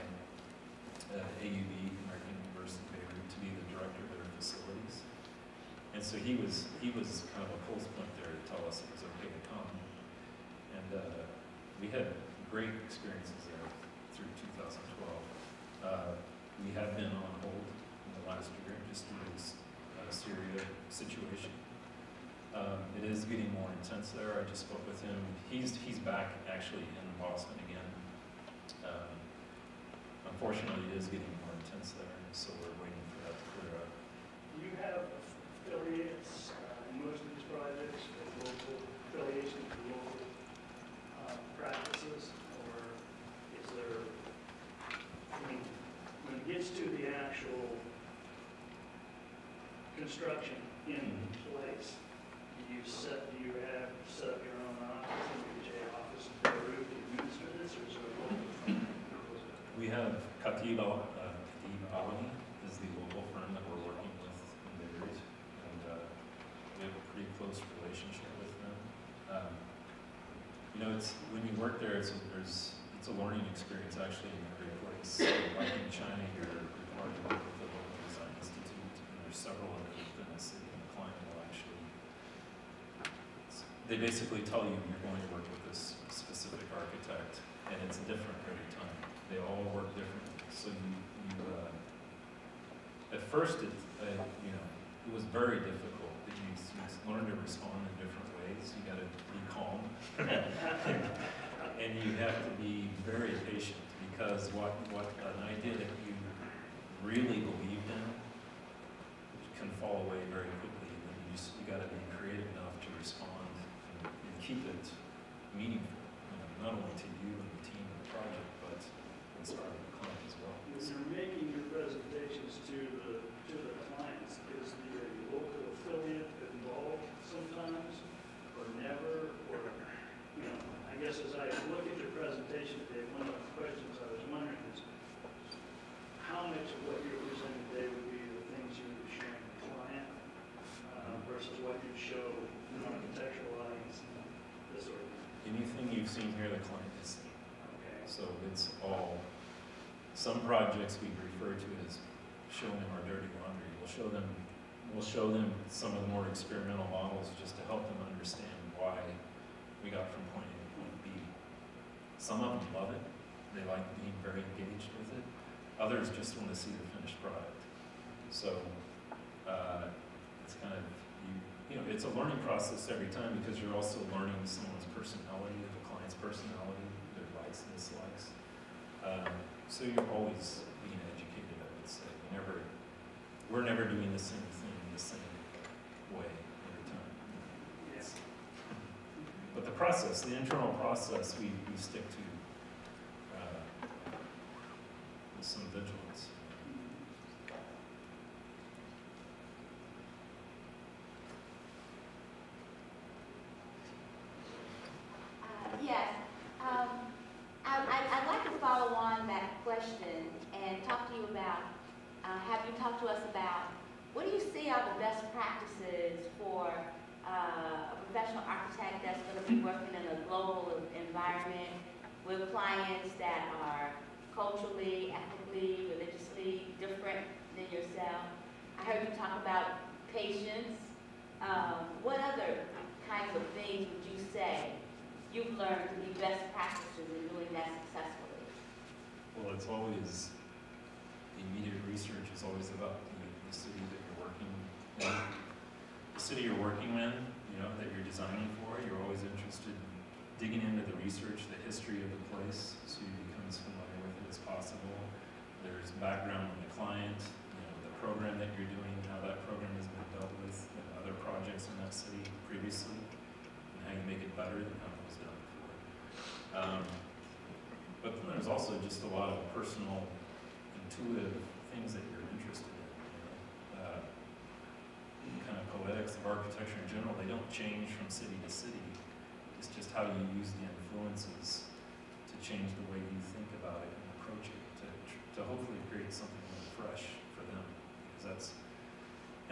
AUB, American University of Beirut, to be the director of their facilities. And so he was kind of a pulse point there to tell us it was okay to come. And we had great experiences there through 2012. We have been on hold in the last year just due to this Syria situation. It is getting more intense there. I just spoke with him. He's back actually in Boston again. Unfortunately, it is getting more intense there, so we're waiting for that to clear up. Do you have affiliates in most of these projects, local affiliations with local practices, or is there, when it gets to the actual construction in place, do you set up your own office, an BJ office in Beirut to administer this, or is there a local firm? We have Khatib Alani is the local firm that we're working with in Beirut, and we have a pretty close relationship with them. It's when you work there, it's a learning experience actually in every place. Like in China, you're required to work with the local design institute, and there's several of them within the city, and the client will actually. They basically tell you you're going to work with this specific architect, and it's different every time. They all work differently. So at first it was very difficult. You learn to respond in different ways. You got to be calm, and you have to be very patient because what an idea that you really believed in can fall away very quickly. And you got to be creative enough to respond and keep it meaningful, not only to you and the team and the project, but inspiring the client as well. When you're making your presentations to the clients, is the local affiliate involved sometimes, or never, or, I guess as I look at your presentation today, one of the questions I was wondering is, how much of what you're presenting today would be the things you would be showing the client versus what you'd show an architectural audience, this sort of thing? Anything you've seen here, the client has seen. Okay. So it's all, some projects we refer to as showing them our dirty laundry. We'll show them some of the more experimental models just to help them understand why we got from point A to point B. Some of them love it. They like being very engaged with it. Others just want to see the finished product. So it's kind of, it's a learning process every time because you're also learning someone's personality, the client's personality, their likes and dislikes. So you're always being educated, I would say. We're never doing the same thing the same way every time. Yes. But the process, the internal process, we stick to with some vigilance. and talk to you about, have you talk to us about what do you see are the best practices for a professional architect that's going to be working in a global environment with clients that are culturally, ethnically, religiously different than yourself? I heard you talk about patience. What other kinds of things would you say you've learned to be best practices in doing that successfully? Well, it's always, the immediate research is always about the city that you're working in. The city you're working in, that you're designing for, you're always interested in digging into the research, the history of the place, so you become as familiar with it as possible. There's background on the client, the program that you're doing, how that program has been dealt with in other projects in that city previously, and how you make it better than how it was done before. But then there's also just a lot of personal, intuitive things that you're interested in. Kind of poetics of architecture in general, they don't change from city to city. It's just how you use the influences to change the way you think about it and approach it to hopefully create something really fresh for them. Because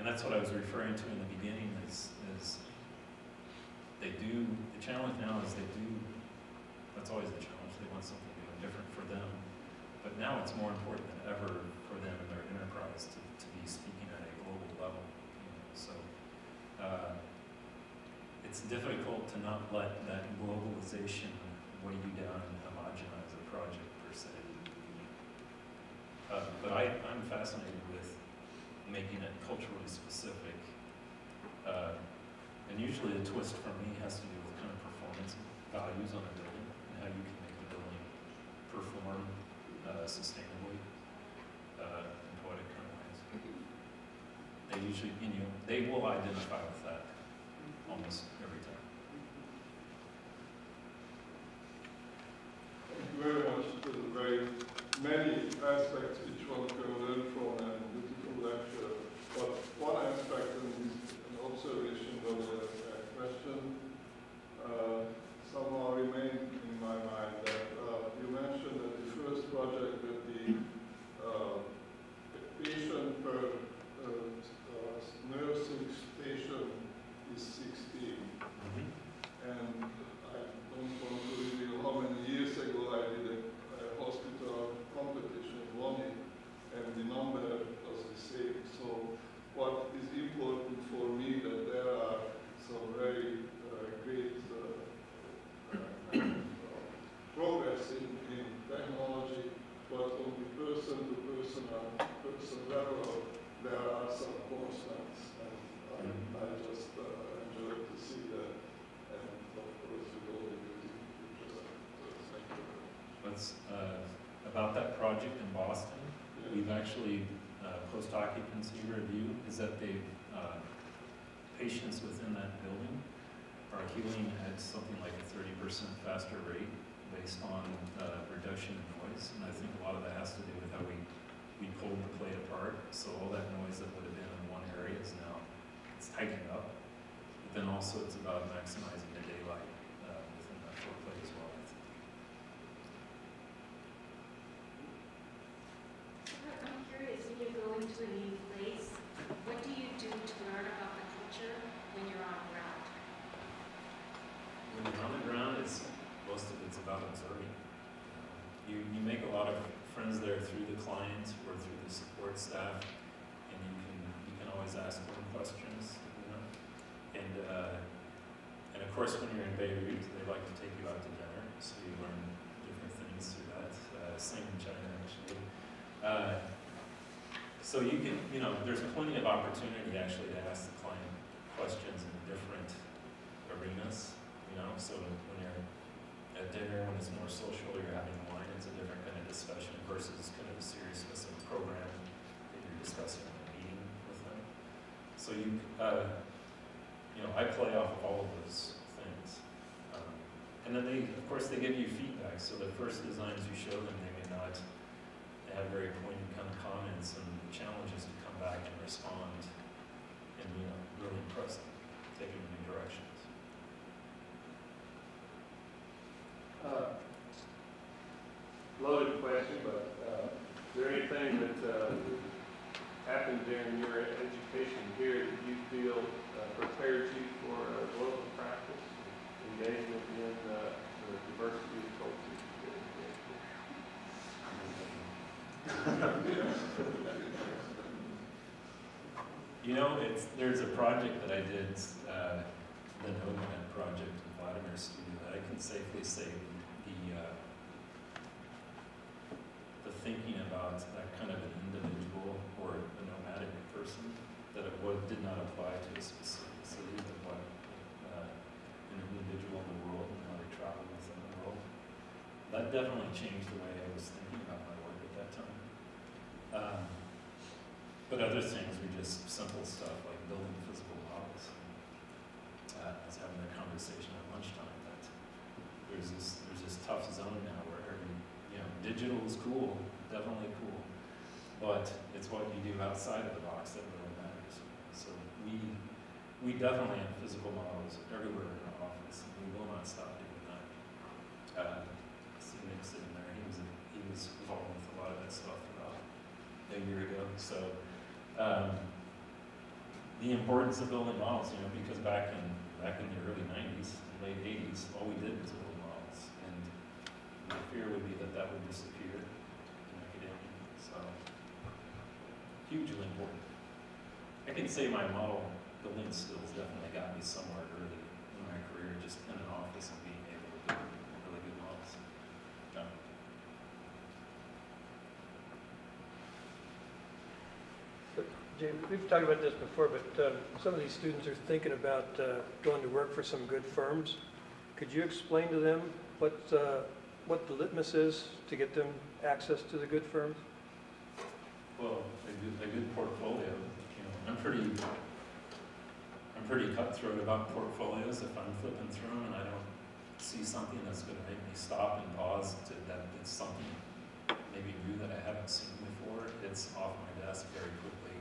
that's what I was referring to in the beginning is the challenge now is that's always the challenge, they want something new and different for them. But now it's more important than ever for them in their enterprise to be speaking at a global level. So it's difficult to not let that globalization weigh you down and homogenize a project per se. But I'm fascinated with making it culturally specific. And usually the twist for me has to do with kind of performance values on a building and how you can make the building perform sustainably in poetic kind of ways. They usually, they will identify with that almost every time. Thank you very much. There's very many aspects which one can learn from and beautiful lecture. But one aspect and an observation was a question somehow remained in my mind that you mentioned that the first project that the patient per nursing station is 16. And I don't want to reveal how many years ago I did a hospital competition in Loni, and the number was the same. So what is important for me that there are some very great progress in technology, but on the person-to-person level, there are some constants, and I just enjoy to see that, and of course with all the future. Thank you very much. About that project in Boston, we've actually, post-occupancy review is that patients within that building are healing at something like a 30% faster rate based on reduction in noise. And I think a lot of that has to do with how we pulled the plate apart. So all that noise that would have been in one area is now, it's tightened up. But then also it's about maximizing the daylight within that floor plate as well, I think. I'm curious, when you go into a new place, what do you do to learn about the culture when you're on the ground? When you're on the ground, most of it's about observing. You make a lot of friends there through the client or through the support staff, and you can always ask them questions, And of course, when you're in Beirut, they like to take you out to dinner, so you learn different things through that. Same in China, actually. So you can, there's plenty of opportunity actually to ask the client questions in different arenas. So when you're at dinner, when it's more social, you're having wine, it's a different kind of discussion versus kind of the seriousness of the program that you're discussing in a meeting with them. So I play off of all of those things. And then of course, they give you feedback. So the first designs you show them, they may not, they have very pointed kind of comments and challenges to come back and respond and, really impress them, take them in new directions. Loaded question, but is there anything that happened during your education here that you feel prepared you for global practice, engagement in the diversity of cultures? You know, there's a project that I did, the Nomad project in Vladimir Studio, that I can safely say the thinking about that kind of an individual or a nomadic person, that it did not apply to a specific city, but what an individual in the world and how they travel within the world. That definitely changed the way I was thinking about my work at that time. But other things were just simple stuff like building physical models. I was having a conversation at lunchtime that there's this tough zone now where digital is cool, definitely cool, but it's what you do outside of the box that really matters. So we definitely have physical models everywhere in our office, and we will not stop doing that. See Nick sitting there, he was involved with a lot of that stuff about a year ago. So the importance of building models, because back in the early 90s, late 80s, all we did was build models, and my fear would be that would disappear in academia. So hugely important. I can say my model building skills definitely got me somewhere early in my career, just in an office and being able to build really good models. Jay, we've talked about this before, but some of these students are thinking about going to work for some good firms. Could you explain to them what the litmus is to get them access to the good firms? Well, a good portfolio. I'm pretty cutthroat about portfolios. If I'm flipping through them and I don't see something that's going to make me stop and pause, that it's something maybe new that I haven't seen before, it's off my desk very quickly.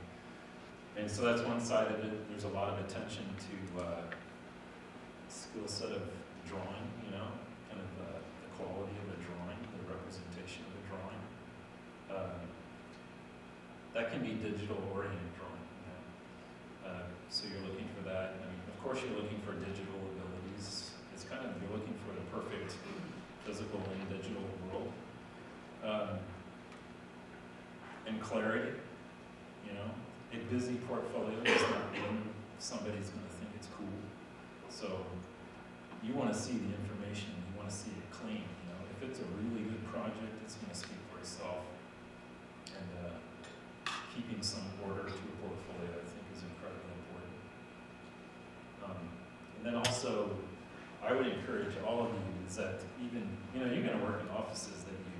And so that's one side of it. There's a lot of attention to skill set of drawing, kind of the quality of a drawing, the representation of a drawing. That can be digital oriented drawing. So you're looking for that. Of course you're looking for digital abilities. It's kind of, you're looking for the perfect physical and digital world. And clarity, a busy portfolio does not mean somebody's going to think it's cool. So you want to see the information, you want to see it clean. If it's a really good project, it's going to speak for itself. And keeping some order to a portfolio, I think, is incredibly important. And then also, I would encourage all of you is that even, you're going to work in offices that you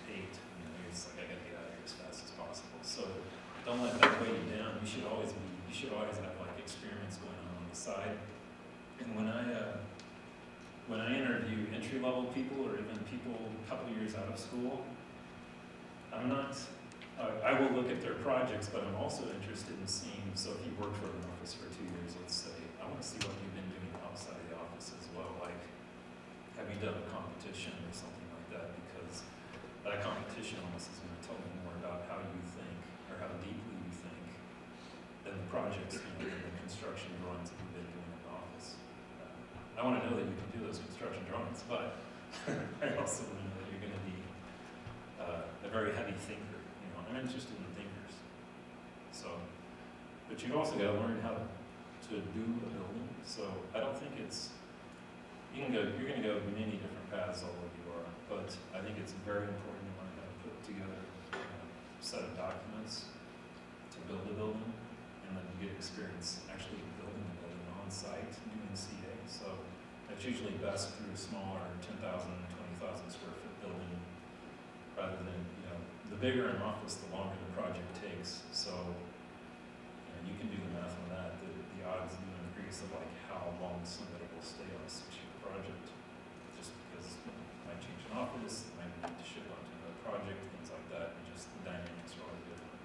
hate. You're just like, I got to get out of here as fast as possible. So don't let that weigh you down. You should always have like experiments going on the side. And when I interview entry-level people or even people a couple years out of school, I will look at their projects, but I'm also interested in seeing, so if you've worked for an office for 2 years, let's say, I want to see what you've been doing outside of the office as well. Like, have you done a competition or something like that? Because that competition almost is going to tell me more about how you think or how deeply you think than the projects, and the construction drawings that you've been doing in the office. I want to know that you can do those construction drawings, but I also want to know that you're going to be a very heavy thinker. I'm interested in thinkers. So, but you've also got to learn how to do a building. So I don't think you're going to go many different paths, although you are, but I think it's very important to learn how to put together a set of documents to build a building, and then you get experience actually building the building on site, doing CA. So that's usually best through a smaller 10,000, 20,000 square foot building, rather than, the bigger an office, the longer the project takes. So you can do the math on that. The odds do increase of like how long somebody will stay on a 6-year project, just because it might change an office, might need to ship onto another project, things like that, and just the dynamics are all different.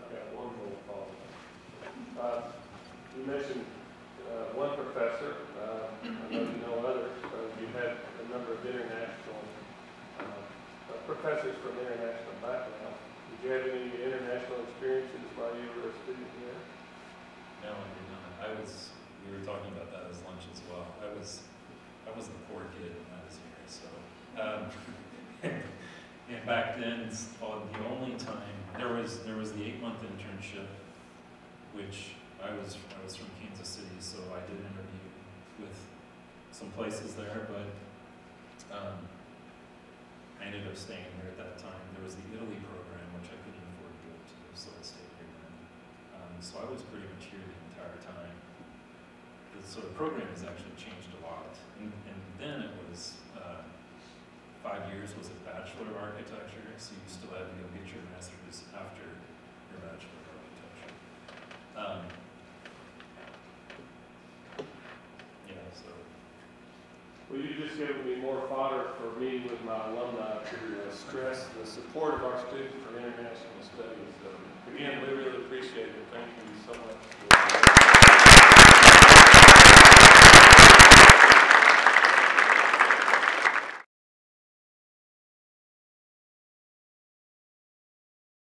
I've got one more follow-up. You mentioned one professor, I know you know others, you've had a number of of international, professors from international background. Did you have any international experiences while you were a student here? No, I did not. We were talking about that as lunch as well. I was the poor kid when I was here, so. And back then, the only time, there was the 8-month internship, which I was from Kansas City, so I did interview with some places there, but I ended up staying here at that time. There was the Italy program, which I couldn't afford to go to, so I stayed here then. So I was pretty much here the entire time. So the program has actually changed a lot. And then it was 5 years was a Bachelor of Architecture, so you still had to go get your master's after your Bachelor of Architecture. Yeah, so. Well, you just given me more fodder for me with my alumni to stress the support of our students for international studies. So, again, we really appreciate it. Thank you so much.